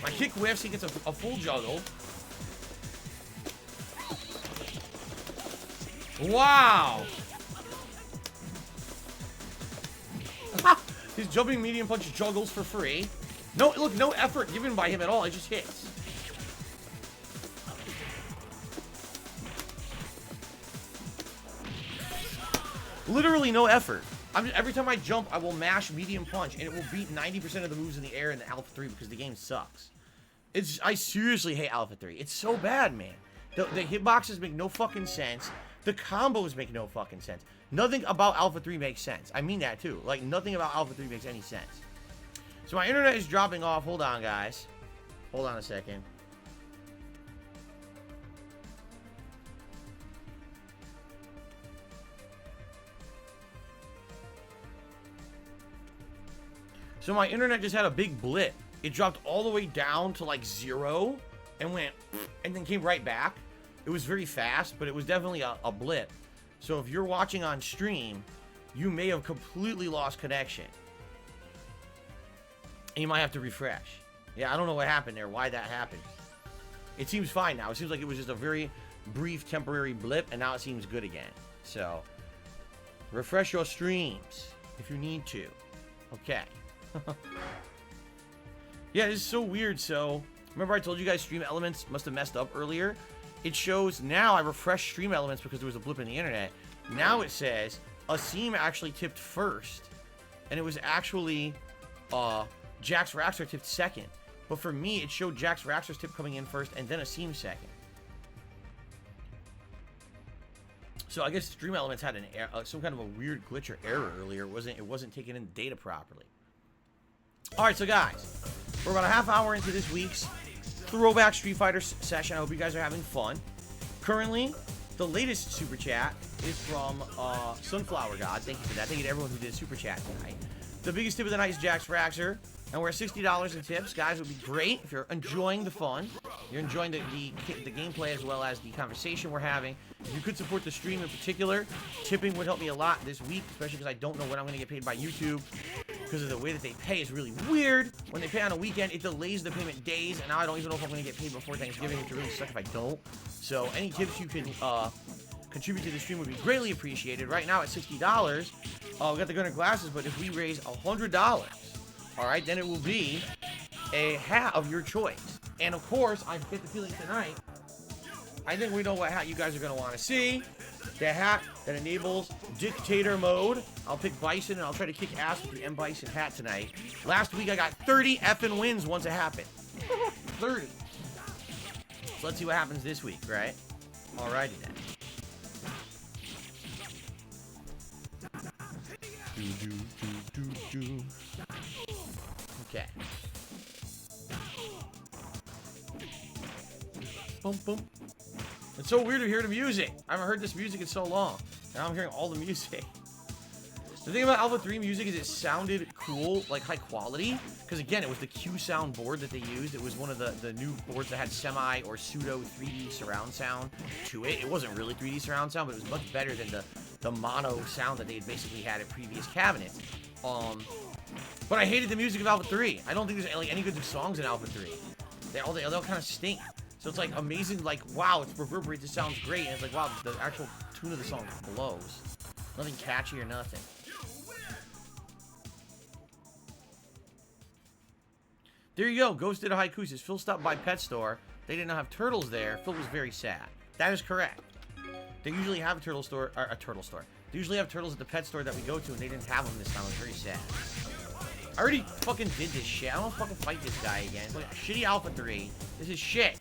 My kick whiffs, he gets a full juggle. Wow! His jumping medium punch juggles for free. No, look, no effort given by him at all. It just hits. Literally no effort. Every time I jump, I will mash medium punch, and it will beat 90% of the moves in the air in the Alpha 3 because the game sucks. I seriously hate Alpha 3. It's so bad, man. The hitboxes make no fucking sense. The combos make no fucking sense. Nothing about Alpha 3 makes sense. I mean that, too. Like, nothing about Alpha 3 makes any sense. So my internet is dropping off. Hold on, guys. Hold on a second. So my internet just had a big blip. It dropped all the way down to like 0 and went and then came right back. It was very fast, but it was definitely a blip. So if you're watching on stream, you may have completely lost connection. And you might have to refresh. Yeah, I don't know what happened there, why that happened. It seems fine now. It seems like it was just a very brief temporary blip, and now it seems good again. So, refresh your streams if you need to. Okay. Yeah, this is so weird. So, remember I told you guys Stream Elements must have messed up earlier? It shows now I refreshed Stream Elements because there was a blip in the internet. Now it says Asim actually tipped first, and it was actually Jax Raxor tipped second. But for me, it showed Jax Raxor's tip coming in first and then Asim second. So I guess Stream Elements had some kind of a weird glitch or error earlier. It wasn't taking in the data properly. Alright, so guys, we're about a half hour into this week's Throwback Street Fighter session. I hope you guys are having fun. Currently, the latest super chat is from Sunflower God. Thank you for that. Thank you to everyone who did super chat tonight. The biggest tip of the night is Jax Raxor. And we're at $60 in tips. Guys, it would be great if you're enjoying the fun. You're enjoying the gameplay as well as the conversation we're having. If you could support the stream in particular, tipping would help me a lot this week, especially because I don't know when I'm going to get paid by YouTube. Because of the way that they pay is really weird. When they pay on a weekend, it delays the payment days, and now I don't even know if I'm going to get paid before Thanksgiving, which would really suck if I don't. So any tips you can contribute to the stream would be greatly appreciated. Right now at $60, we got the Gunner glasses, but if we raise $100, alright, then it will be a hat of your choice. And of course, I get the feeling tonight, I think we know what hat you guys are going to want to see. The hat that enables Dictator mode. I'll pick Bison and I'll try to kick ass with the M. Bison hat tonight. Last week I got 30 effing wins once it happened. 30. So let's see what happens this week, right? Alrighty then. Okay. Boom, boom. It's so weird to hear the music. I haven't heard this music in so long. Now I'm hearing all the music. The thing about Alpha 3 music is it sounded cool, like high quality. Because again, it was the Q sound board that they used. It was one of the new boards that had semi or pseudo 3D surround sound to it. It wasn't really 3D surround sound, but it was much better than the mono sound that they had basically had in previous cabinets. But I hated the music of Alpha 3. I don't think there's like any good songs in Alpha 3. They all kind of stink. So it's like amazing, like, wow, it's reverberates, it sounds great, and it's like, wow, the actual tune of the song blows. Nothing catchy or nothing. There you go. Ghost did a haiku. Says Phil stopped by pet store. They did not have turtles there. Phil was very sad. That is correct. They usually have a turtle store, or a turtle store. They usually have turtles at the pet store that we go to, and they didn't have them this time. I was very sad. I already fucking did this shit. I don't fucking fight this guy again. It's like shitty Alpha 3. This is shit.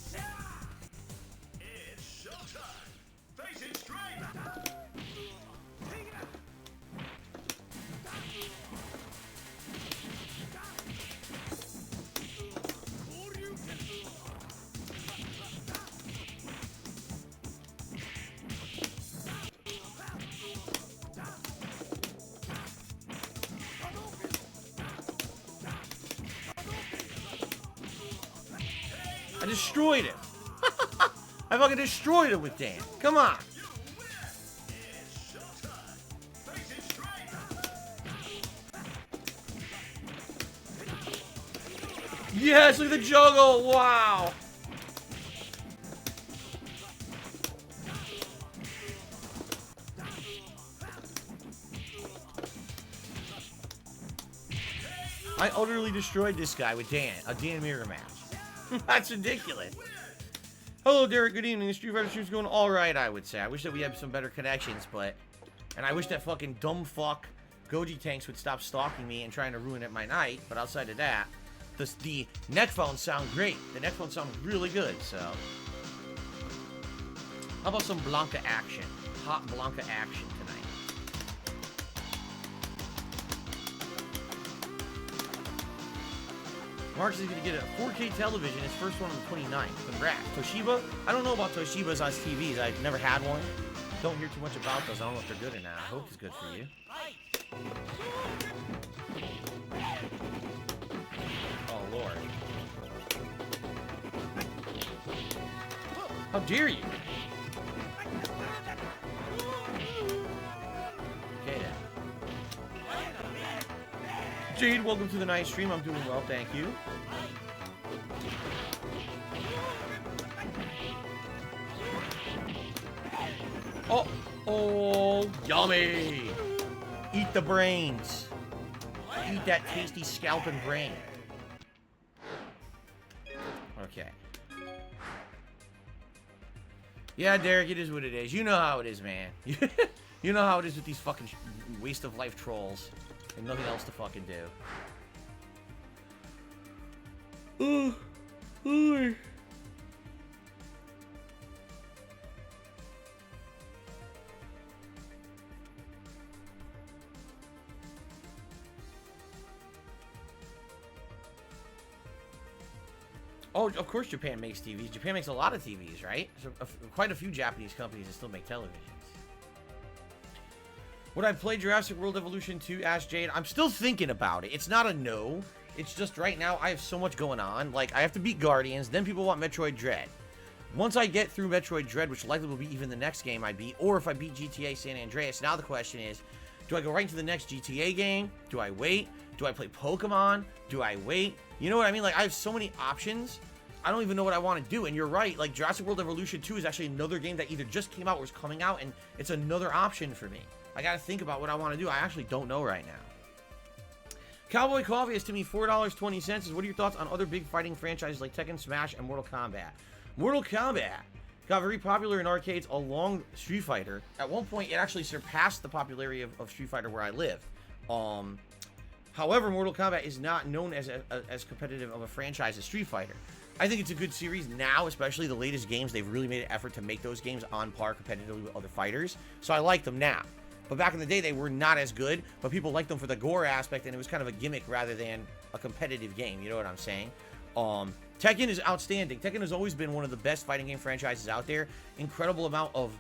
I destroyed him. I fucking destroyed him with Dan. Come on. Yes, look at the juggle. Wow. I utterly destroyed this guy with Dan. A Dan mirror match. That's ridiculous. Hello, Derek. Good evening. The Street Fighter stream's going all right, I would say. I wish that we had some better connections, but... And I wish that fucking dumb fuck Goji Tanks would stop stalking me and trying to ruin my night. But outside of that, the neck phones sound great. The neck phones sound really good, so... How about some Blanca action? Hot Blanca action tonight. Marx is going to get a 4K television, his first one on the 29th. Congrats. Toshiba? I don't know about Toshibas on TVs. I've never had one. Don't hear too much about those. I don't know if they're good or not. I hope it's good for you. Oh, Lord. How dare you? Okay, then. Jade, welcome to the night stream. I'm doing well, thank you. Oh, oh, yummy! Eat the brains. Eat that tasty scalping brain. Okay. Yeah, Derek, it is what it is. You know how it is, man. You know how it is with these fucking waste of life trolls. And nothing else to fucking do. Oh, of course Japan makes TVs. Japan makes a lot of TVs, right? So, quite a few Japanese companies that still make televisions. Would I play Jurassic World Evolution 2? Asked Jade. I'm still thinking about it. It's not a no. It's just right now I have so much going on. Like, I have to beat Guardians. Then people want Metroid Dread. Once I get through Metroid Dread, which likely will be even the next game I beat, or if I beat GTA San Andreas, now the question is, do I go right into the next GTA game? Do I wait? Do I play Pokemon? Do I wait? You know what I mean? Like, I have so many options. I don't even know what I want to do. And you're right. Like, Jurassic World Evolution 2 is actually another game that either just came out or is coming out, and it's another option for me. I gotta think about what I want to do. I actually don't know right now. Cowboy Coffee is to me $4.20. Says, what are your thoughts on other big fighting franchises like Tekken, Smash, and Mortal Kombat? Mortal Kombat got very popular in arcades along Street Fighter. At one point, it actually surpassed the popularity of Street Fighter where I live. However, Mortal Kombat is not known as competitive of a franchise as Street Fighter. I think it's a good series now, especially the latest games. They've really made an effort to make those games on par competitively with other fighters. So I like them now. But back in the day, they were not as good, but people liked them for the gore aspect, and it was kind of a gimmick rather than a competitive game. You know what I'm saying? Tekken is outstanding. Tekken has always been one of the best fighting game franchises out there. Incredible amount of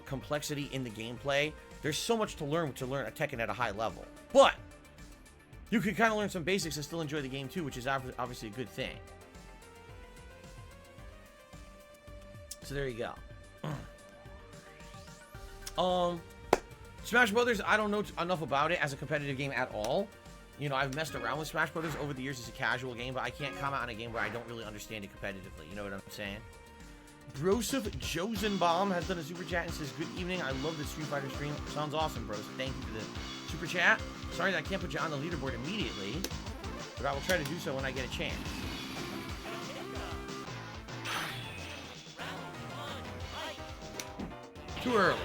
complexity in the gameplay. There's so much to learn a Tekken at a high level. But you can kind of learn some basics and still enjoy the game too, which is obviously a good thing. So there you go. Smash Brothers, I don't know enough about it as a competitive game at all. You know, I've messed around with Smash Brothers over the years as a casual game, but I can't comment on a game where I don't really understand it competitively. You know what I'm saying? Broseph Josenbaum has done a super chat and says, good evening. I love the Street Fighter stream. Sounds awesome, bros. Thank you for the super chat. Sorry that I can't put you on the leaderboard immediately, but I will try to do so when I get a chance. Too early.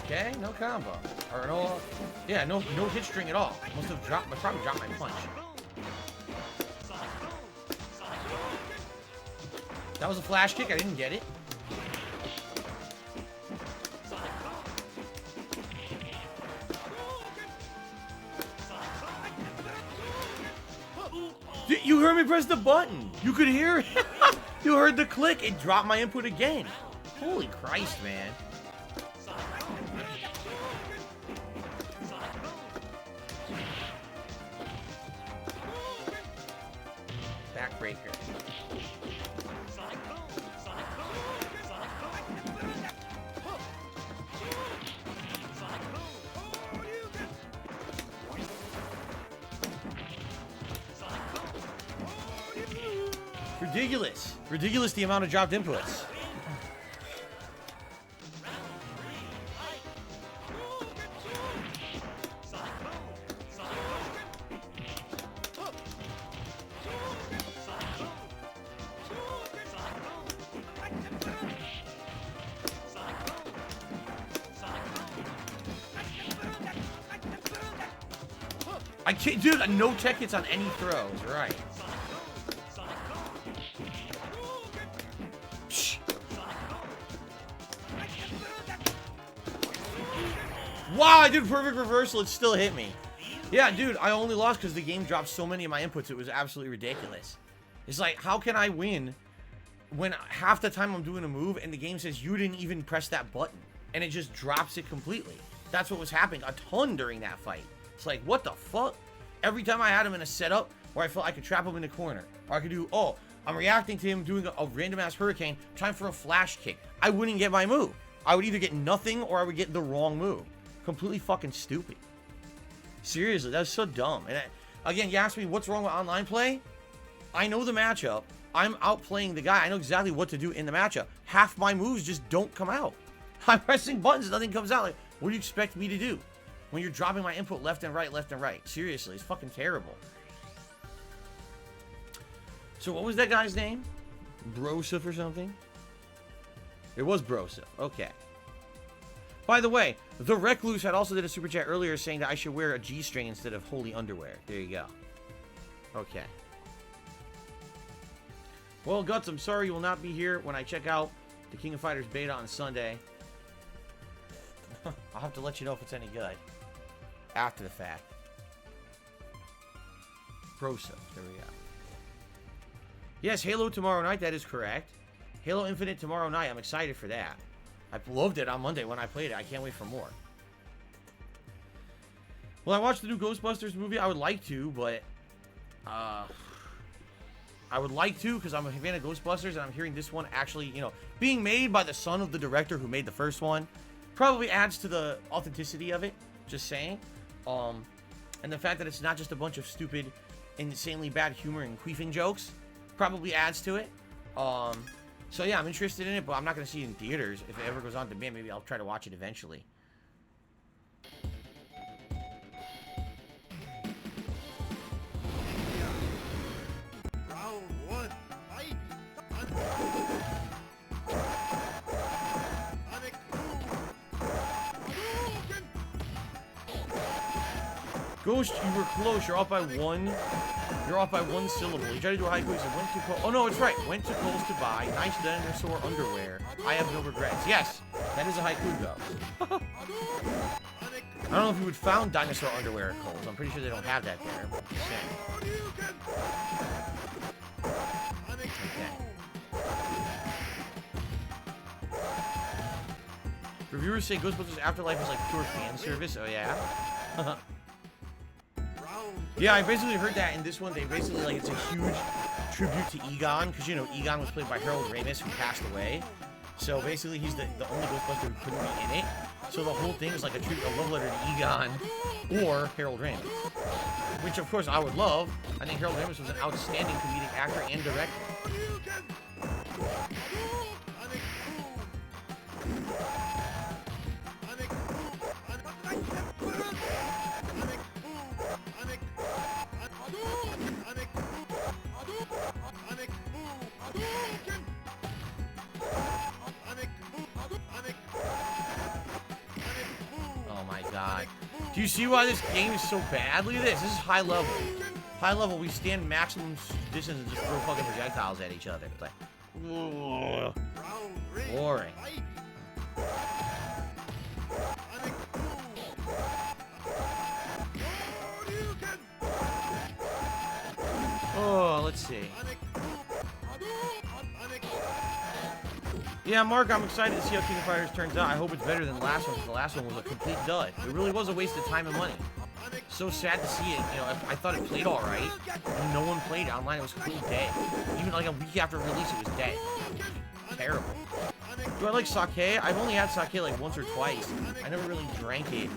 Okay, no combo. Or no, yeah, no hit string at all. Must have dropped, probably dropped my punch. That was a flash kick, I didn't get it. You heard me press the button. You could hear it. You heard the click. It dropped my input again. Holy Christ, man. Backbreaker. Ridiculous. Ridiculous the amount of dropped inputs. I can't, dude, no tech hits on any throws, right? Wow, I did perfect reversal, it still hit me. Yeah, dude, I only lost because the game dropped so many of my inputs, it was absolutely ridiculous. It's like, how can I win when half the time I'm doing a move and the game says you didn't even press that button? And it just drops it completely. That's what was happening a ton during that fight. It's like, what the fuck? Every time I had him in a setup where I felt I could trap him in the corner, or I could do, oh, I'm reacting to him doing a random-ass hurricane, time for a flash kick. I wouldn't get my move. I would either get nothing or I would get the wrong move. Completely fucking stupid. Seriously, that's so dumb. And again, you asked me what's wrong with online play? I know the matchup. I'm outplaying the guy. I know exactly what to do in the matchup. Half my moves just don't come out. I'm pressing buttons, nothing comes out. Like, what do you expect me to do when you're dropping my input left and right, left and right? Seriously, it's fucking terrible. So what was that guy's name? Broseph or something? It was Broseph. Okay. By the way, the Recluse had also did a super chat earlier saying that I should wear a G-string instead of holy underwear. There you go. Okay. Well, Guts, I'm sorry you will not be here when I check out the King of Fighters beta on Sunday. I'll have to let you know if it's any good. After the fact. Broseph. There we go. Yes, Halo tomorrow night. That is correct. Halo Infinite tomorrow night. I'm excited for that. I loved it on Monday when I played it. I can't wait for more. Well, I watched the new Ghostbusters movie. I would like to, but... I would like to because I'm a fan of Ghostbusters and I'm hearing this one actually, you know, being made by the son of the director who made the first one probably adds to the authenticity of it. Just saying. And the fact that it's not just a bunch of stupid, insanely bad humor and queefing jokes probably adds to it. So yeah, I'm interested in it, but I'm not going to see it in theaters. If it ever goes on demand, maybe I'll try to watch it eventually. Round one, fight! Ghost, you were close. You're off by one. You're off by one syllable. You tried to do a haiku. You said, went to Kohl's. Oh, no, it's right. Went to Kohl's to buy nice dinosaur underwear. I have no regrets. Yes, that is a haiku, though. I don't know if you would found dinosaur underwear at Kohl's. I'm pretty sure they don't have that there. But just saying. Okay. Reviewers say Ghostbusters Afterlife is like pure fan service. Oh, yeah? Yeah, I basically heard that in this one. They basically, like, it's a huge tribute to Egon, because, you know, Egon was played by Harold Ramis, who passed away. So basically, he's the only Ghostbuster who couldn't be in it. So the whole thing is like a love letter to Egon or Harold Ramis. Which, of course, I would love. I think Harold Ramis was an outstanding comedic actor and director. Oh my god. Do you see why this game is so bad? Look at this. This is high level. High level, we stand maximum distance and just throw fucking projectiles at each other. It's like, ugh, boring. Oh, let's see. Yeah, Mark, I'm excited to see how King of Fighters turns out. I hope it's better than the last one, because the last one was a complete dud. It really was a waste of time and money. So sad to see it. You know, I thought it played all right, and no one played it online. It was completely dead. Even like a week after release, it was dead. Terrible. Do I like sake? I've only had sake like once or twice. I never really drank it.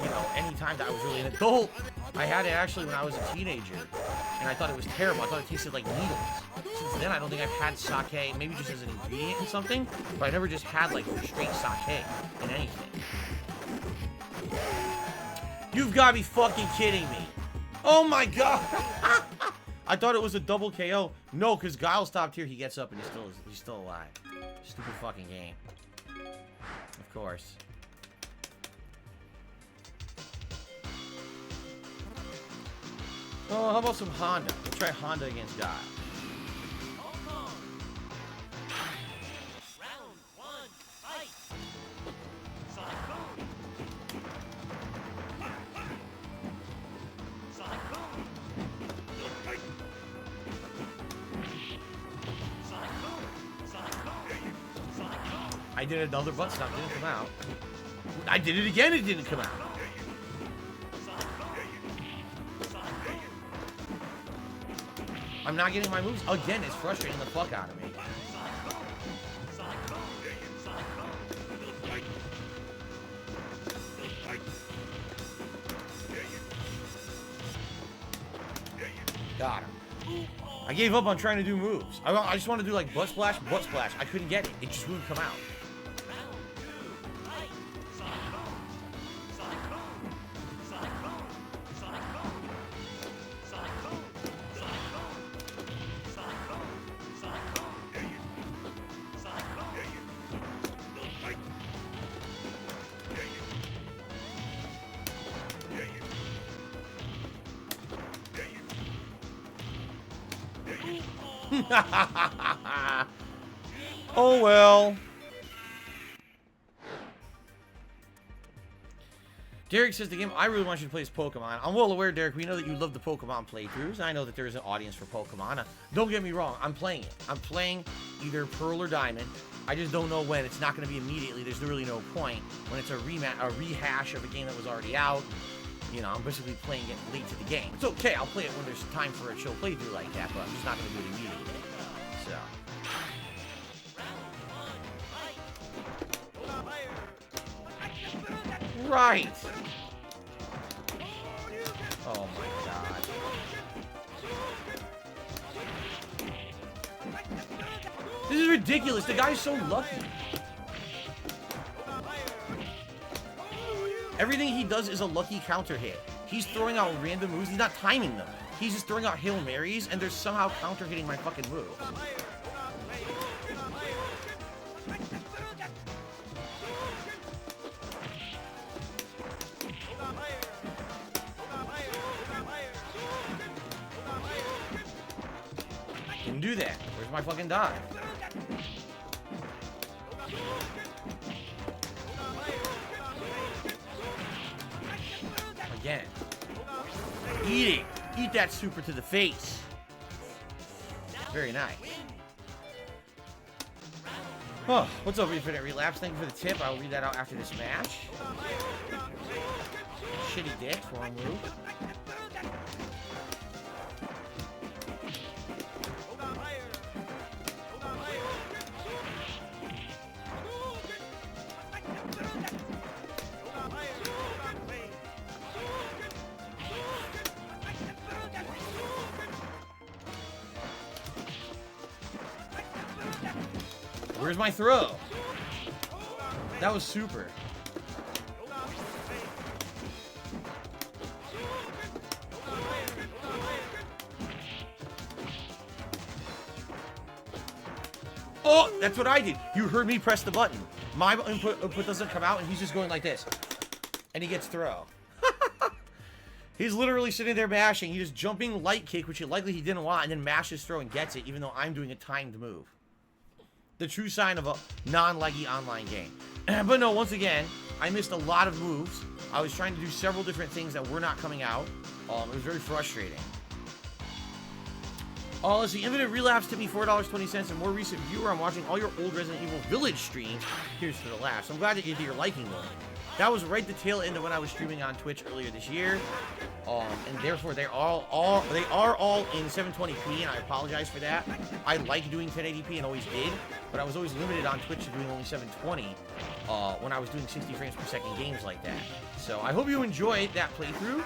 You know, any time that I was really an adult. I had it actually when I was a teenager, and I thought it was terrible. I thought it tasted like needles. Since then, I don't think I've had sake, maybe just as an ingredient in something, but I never just had like straight sake in anything. You've got to be fucking kidding me. Oh my god. I thought it was a double KO. No, because Guile stopped here. He gets up and he's still alive. Stupid fucking game. Of course. Oh, how about some Honda? We'll try Honda against Guile. I did another butt stop, didn't come out. I did it again, it didn't come out. I'm not getting my moves. Again, it's frustrating the fuck out of me. Got him. I gave up on trying to do moves. I just want to do like butt splash, butt splash. I couldn't get it. It just wouldn't come out. Oh well. Derek says the game I really want you to play is Pokemon. I'm well aware, Derek. We know that you love the Pokemon playthroughs. I know that there is an audience for Pokemon. Don't get me wrong. I'm playing it. I'm playing either Pearl or Diamond. I just don't know when. It's not going to be immediately. There's really no point when it's a rehash of a game that was already out. You know, I'm basically playing it late to the game. It's okay. I'll play it when there's time for a chill playthrough like that, but I'm just not going to do it immediately. So. Right. Oh my god. This is ridiculous. The guy's so lucky. Everything he does is a lucky counter hit. He's throwing out random moves. He's not timing them. He's just throwing out Hail Marys, and they're somehow counter hitting my fucking move. Didn't do that. Where's my fucking dive? Again. Eat it. Eat that super to the face. Very nice. Oh, what's up, Infinite Relapse? Thank you for the tip. I'll read that out after this match. Shitty dick, wrong move. Where's my throw? That was super. Oh, that's what I did. You heard me press the button. My input doesn't come out, and he's just going like this. And he gets throw. He's literally sitting there mashing. He's just jumping light kick, which likely he didn't want, and then mashes throw and gets it, even though I'm doing a timed move. The true sign of a non-leggy online game. But no, once again, I missed a lot of moves. I was trying to do several different things that were not coming out. It was very frustrating. Let's see, Infinite Relapse tipped me $4.20, and more recent viewer, I'm watching all your old Resident Evil Village streams. Here's to the last. I'm glad that you're liking them. That was right the tail end of when I was streaming on Twitch earlier this year. And therefore, they are all in 720p, and I apologize for that. I like doing 1080p and always did, but I was always limited on Twitch to doing only 720 when I was doing 60 frames per second games like that. So I hope you enjoyed that playthrough.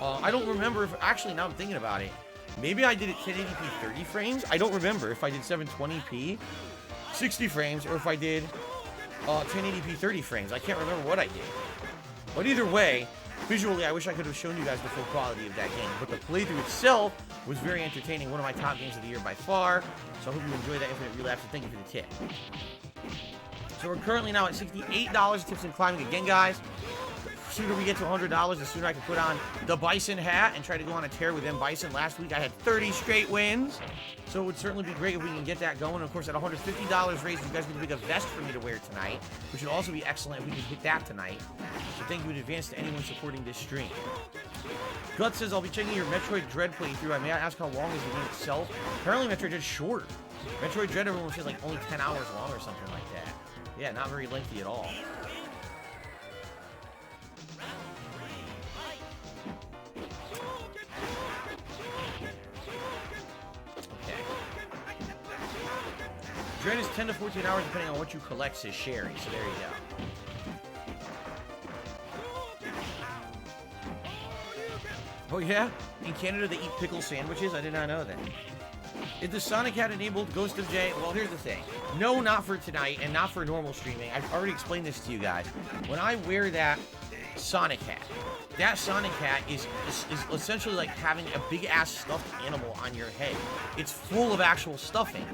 I don't remember if, actually, now I'm thinking about it, maybe I did it 1080p 30 frames. I don't remember if I did 720p 60 frames or if I did 1080p 30 frames. I can't remember what I did. But either way, visually, I wish I could have shown you guys the full quality of that game. But the playthrough itself was very entertaining. One of my top games of the year by far. So I hope you enjoyed that Infinite Relapse, and thank you for the tip. So we're currently now at $68. Tips and climbing again, guys. The sooner we get to $100, the sooner I can put on the Bison hat and try to go on a tear with them Bison. Last week I had 30 straight wins, so it would certainly be great if we can get that going. And of course, at $150 raised, you guys can pick a vest for me to wear tonight, which would also be excellent if we could hit that tonight. So thank you in advance to anyone supporting this stream. Gut says, I'll be checking your Metroid Dread playthrough. I may ask how long is the game itself? Apparently Metroid Dread's short. Metroid Dread, everyone says like only 10 hours long or something like that. Yeah, not very lengthy at all. Dread is 10 to 14 hours depending on what you collect, says Sherry. So there you go. Oh yeah? In Canada they eat pickle sandwiches? I did not know that. Is the Sonic Hat enabled Ghost of J? Well, here's the thing. No, not for tonight and not for normal streaming. I've already explained this to you guys. When I wear that Sonic Hat, that Sonic Hat is essentially like having a big-ass stuffed animal on your head. It's full of actual stuffing.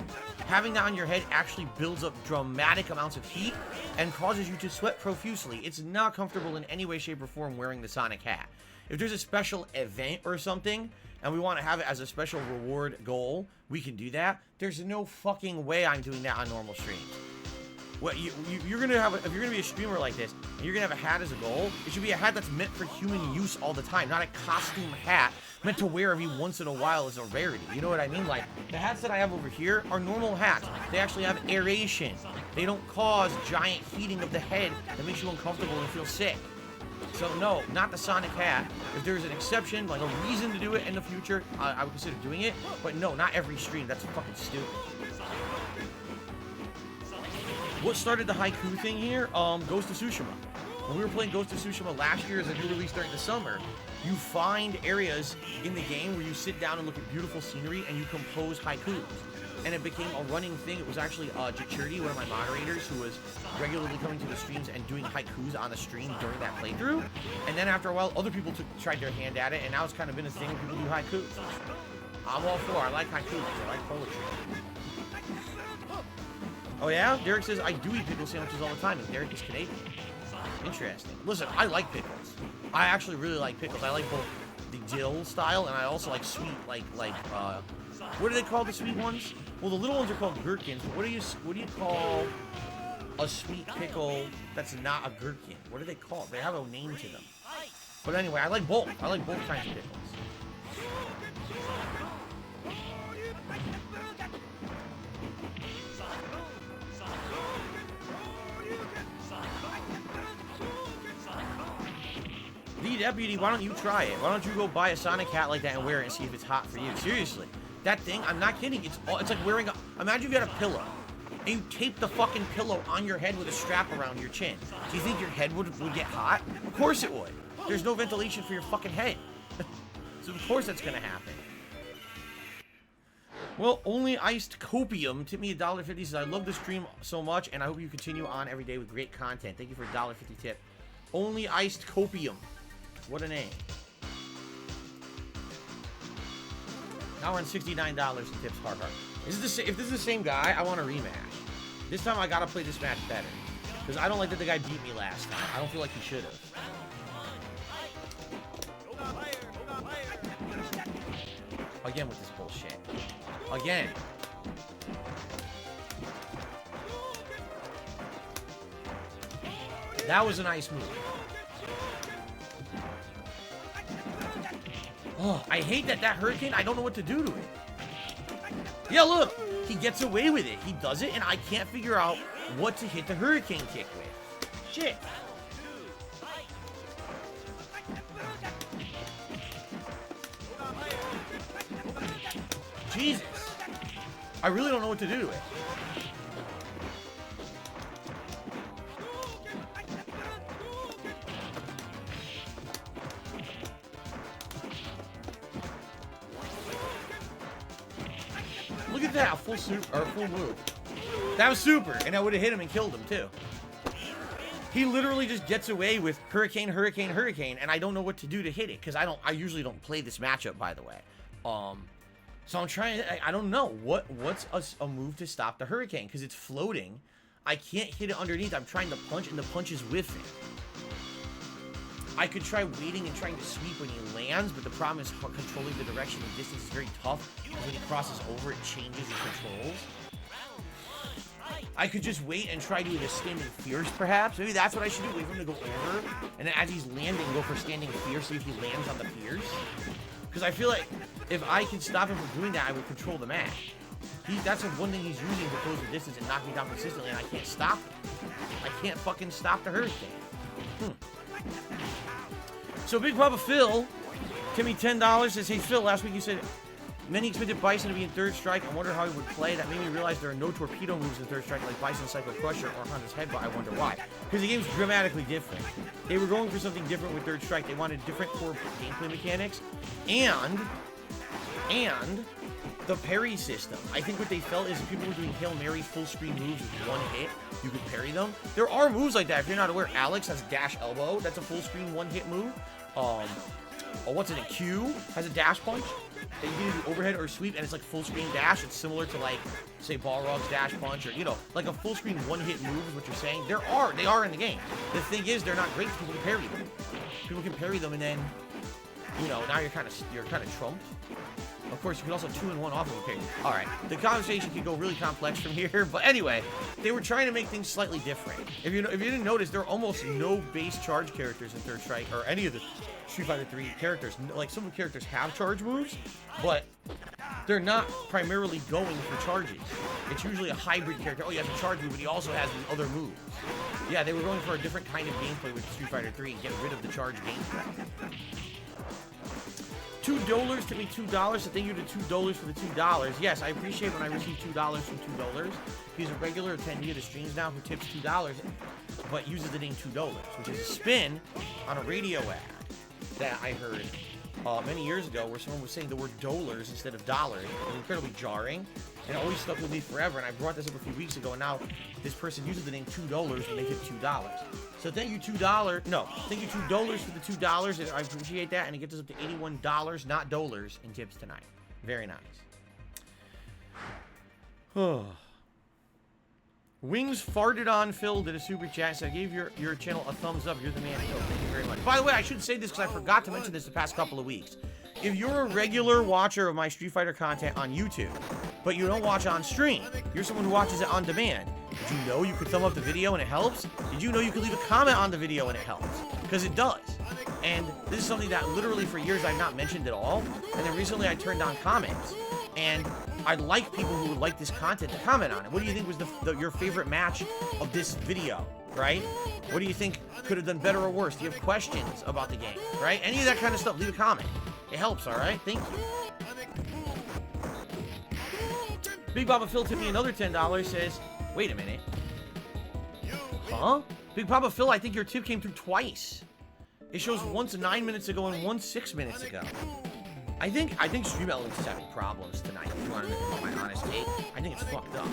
Having that on your head actually builds up dramatic amounts of heat and causes you to sweat profusely. It's not comfortable in any way, shape, or form wearing the Sonic Hat. If there's a special event or something, and we want to have it as a special reward goal, we can do that. There's no fucking way I'm doing that on normal streams. What you're gonna have, if you're gonna be a streamer like this, and you're gonna have a hat as a goal, it should be a hat that's meant for human use all the time, not a costume hat meant to wear every once in a while as a rarity. You know what I mean? Like, the hats that I have over here are normal hats. They actually have aeration. They don't cause giant heating of the head that makes you uncomfortable and feel sick. So no, not the Sonic Hat. If there's an exception, like a reason to do it in the future, I would consider doing it. But no, not every stream. That's fucking stupid. What started the haiku thing here? Ghost of Tsushima. When we were playing Ghost of Tsushima last year as a new release during the summer, you find areas in the game where you sit down and look at beautiful scenery and you compose haikus. And it became a running thing. It was actually Jichurdi, one of my moderators, who was regularly coming to the streams and doing haikus on the stream during that playthrough. And then after a while, other people tried their hand at it, and now it's kind of been a thing where people do haikus. I'm all for it. I like haikus. I like poetry. Oh yeah? Derek says, I do eat pickle sandwiches all the time, and Derek is Canadian. Interesting. Listen, I like pickles. I actually really like pickles. I like both the dill style, and I also like sweet, what do they call the sweet ones? Well, the little ones are called gherkins, but what do you call a sweet pickle that's not a gherkin? What do they call it? They have a name to them. But anyway, I like both. I like both kinds of pickles. The Deputy, why don't you try it? Why don't you go buy a Sonic hat like that and wear it and see if it's hot for you? Seriously. That thing, I'm not kidding. It's like wearing a... Imagine you got a pillow, and you tape the fucking pillow on your head with a strap around your chin. Do you think your head would get hot? Of course it would. There's no ventilation for your fucking head. So of course that's gonna happen. Well, Only Iced Copium tipped me $1.50. Says, I love the stream so much, and I hope you continue on every day with great content. Thank you for a $1.50 tip. Only Iced Copium. What a name. Now we're on $69 in tips. Hard. If this is the same guy, I want a rematch. This time I gotta play this match better. Because I don't like that the guy beat me last time. I don't feel like he should have. Again with this bullshit. Again. That was a nice move. Oh, I hate that Hurricane, I don't know what to do to it. Yeah, look, he gets away with it. He does it, and I can't figure out what to hit the Hurricane kick with. Shit. Jesus. I really don't know what to do to it. Look at that, full move. That was super, and I would have hit him and killed him too. He literally just gets away with Hurricane, Hurricane, Hurricane, and I don't know what to do to hit it because I usually don't play this matchup, by the way. So I'm trying. I don't know what's a move to stop the Hurricane because it's floating. I can't hit it underneath. I'm trying to punch, and the punch is whiffing. I could try waiting and trying to sweep when he lands, but the problem is controlling the direction and distance is very tough. Because when he crosses over, it changes his controls. I could just wait and try doing a standing fierce, perhaps. Maybe that's what I should do. Wait for him to go over, and then as he's landing, go for standing fierce, see if he lands on the fierce. Because I feel like if I can stop him from doing that, I would control the match. That's the one thing he's using to close the distance and knock me down consistently, and I can't stop him. I can't fucking stop the Hurricane. So Big Papa Phil, Timmy $10 says, hey Phil, last week you said many expected Bison to be in Third Strike. I wonder how he would play. That made me realize there are no torpedo moves in Third Strike like Bison Psycho Crusher or Honda's Headbutt. I wonder why. Because the game's dramatically different. They were going for something different with Third Strike. They wanted different core gameplay mechanics and the parry system. I think what they felt is if people were doing Hail Mary full screen moves with one hit, you could parry them. There are moves like that. If you're not aware, Alex has dash elbow. That's a full screen one hit move. What's it? A Q has a dash punch. That you can do overhead or sweep, and it's like full screen dash. It's similar to like, say, Balrog's dash punch, or like a full screen one hit move is what you're saying. They are in the game. The thing is, they're not great because people can parry them. People can parry them, and then now you're kind of trumped. Of course, you can also 2-in-1 off of a parry. All right, the conversation can go really complex from here, but anyway, they were trying to make things slightly different. If you didn't notice, there are almost no base charge characters in Third Strike or any of the Street Fighter 3 characters. Like, some of the characters have charge moves, but they're not primarily going for charges. It's usually a hybrid character. Oh, he has a charge move, but he also has these other moves. Yeah, they were going for a different kind of gameplay with Street Fighter 3 and get rid of the charge gameplay. $2 to me $2, so thank you to $2 for the $2. Yes, I appreciate when I receive $2 from $2. He's a regular attendee of the streams now who tips $2, but uses the name $2, which is a spin on a radio ad that I heard many years ago where someone was saying the word dollars instead of dollars. It was incredibly jarring, and it always stuck with me forever, and I brought this up a few weeks ago, and now this person uses the name $2 when they tip $2. So thank you $2. No, thank you $2 for the $2, and I appreciate that, and it gets us up to $81, not dollars, in tips tonight. Very nice. Wings farted on Phil did a super chat, so I gave your channel a thumbs up. You're the man, Phil. Thank you very much. By the way, I should say this because I forgot to mention this the past couple of weeks. If you're a regular watcher of my Street Fighter content on YouTube, but you don't watch on stream, you're someone who watches it on demand, did you know you could thumb up the video and it helps? Did you know you could leave a comment on the video and it helps? Because it does. And this is something that literally for years I've not mentioned at all, and then recently I turned on comments. And I'd like people who would like this content to comment on it. What do you think was your favorite match of this video, right? What do you think could have done better or worse? Do you have questions about the game, right? Any of that kind of stuff, leave a comment. It helps, all right? Thank you. Big Papa Phil tipped me another $10, says, wait a minute. Huh? Big Papa Phil, I think your tip came through twice. It shows once 9 minutes ago and once 6 minutes ago. I think Stream Elements is having problems tonight. If you want to know my honest take, I think it's fucked up.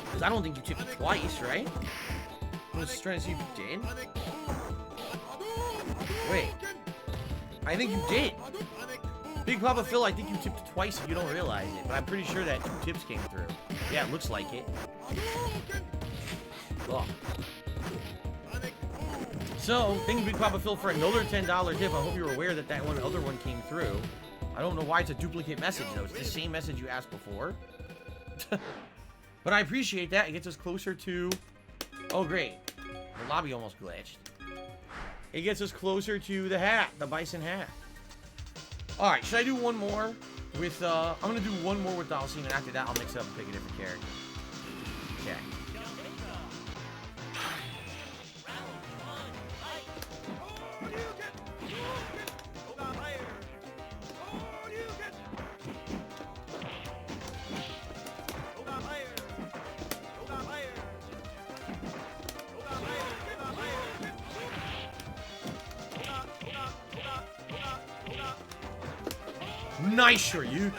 Because I don't think you tipped it twice, right? I was just trying to see if you did. Wait. I think you did. Big Papa Phil, I think you tipped it twice if you don't realize it. But I'm pretty sure that 2 tips came through. Yeah, it looks like it. Ugh. So, thank you, Big Papa Phil, for another $10 tip. I hope you're aware that that other one came through. I don't know why it's a duplicate message, though. It's the same message you asked before. But I appreciate that. It gets us closer to... Oh, great. The lobby almost glitched. It gets us closer to the hat, the bison hat. Alright, should I do one more with, I'm gonna do one more with Dalsim, and after that I'll mix it up and pick a different character. Okay. Nice, Shoryu.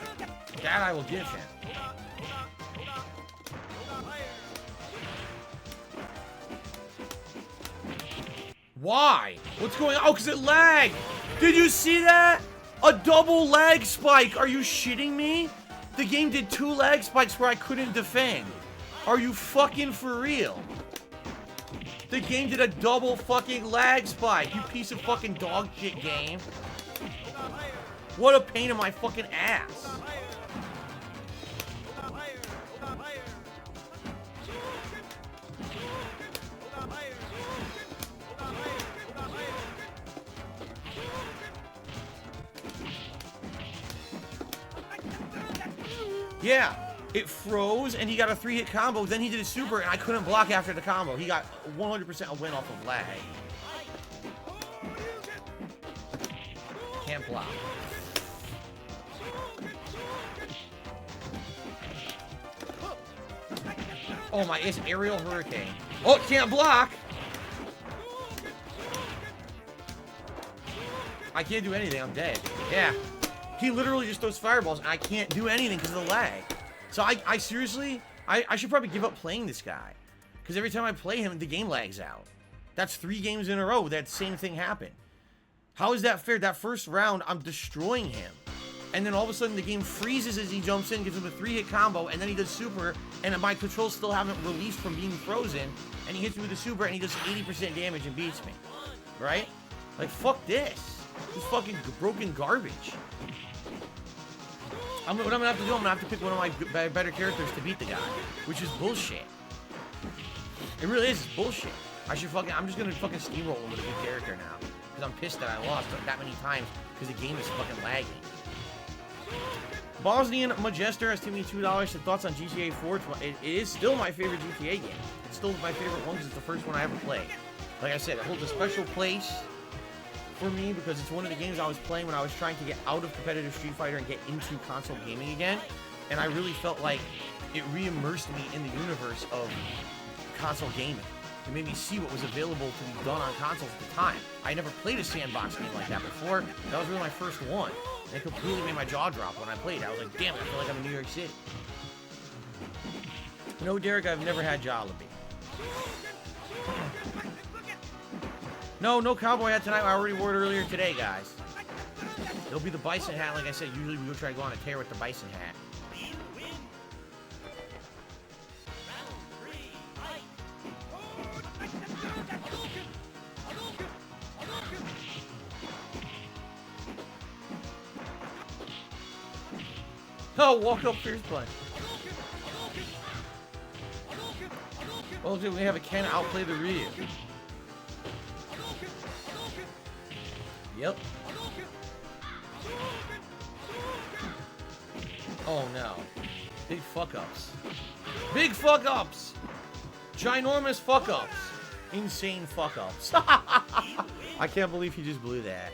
That I will give him. Why? What's going on? Oh, because it lagged. Did you see that? A double lag spike. Are you shitting me? The game did 2 lag spikes where I couldn't defend. Are you fucking for real? The game did a double fucking lag spike. You piece of fucking dog shit game. What a pain in my fucking ass. Yeah, it froze and he got a 3-hit combo. Then he did a super and I couldn't block after the combo. He got 100% a win off of lag. Can't block. Oh my, it's Aerial Hurricane. Oh, can't block! I can't do anything, I'm dead. Yeah. He literally just throws fireballs and I can't do anything because of the lag. So I seriously, I should probably give up playing this guy. Because every time I play him, the game lags out. That's 3 games in a row that same thing happened. How is that fair? That first round, I'm destroying him. And then all of a sudden the game freezes as he jumps in, gives him a 3-hit combo, and then he does super, and my controls still haven't released from being frozen, and he hits me with a super, and he does 80% damage and beats me. Right? Like, fuck this. This fucking broken garbage. What I'm gonna have to do, I'm gonna have to pick one of my better characters to beat the guy, which is bullshit. It really is, it's bullshit. I'm just gonna fucking steamroll him with a good character now, because I'm pissed that I lost that many times, because the game is fucking lagging. Bosnian Majester has given me $2 to thoughts on GTA 4. It is still my favorite GTA game. It's still my favorite one because it's the first one I ever played. Like I said, it holds a special place for me because it's one of the games I was playing when I was trying to get out of competitive Street Fighter and get into console gaming again. And I really felt like it re-immersed me in the universe of console gaming. It made me see what was available to be done on consoles at the time. I never played a sandbox game like that before. That was really my first one. And it completely made my jaw drop when I played. I was like, damn it, I feel like I'm in New York City. No, Derek, I've never had Jollibee. No cowboy hat tonight. I already wore it earlier today, guys. It'll be the bison hat, like I said. Usually we go try to go on a tear with the bison hat. Oh, walk up Fierce Punch. Well, do we have a Ken outplay the Ryu? Yep. Oh no. Big fuck-ups. Big fuck-ups! Ginormous fuck-ups. Insane fuck-ups. I can't believe he just blew that.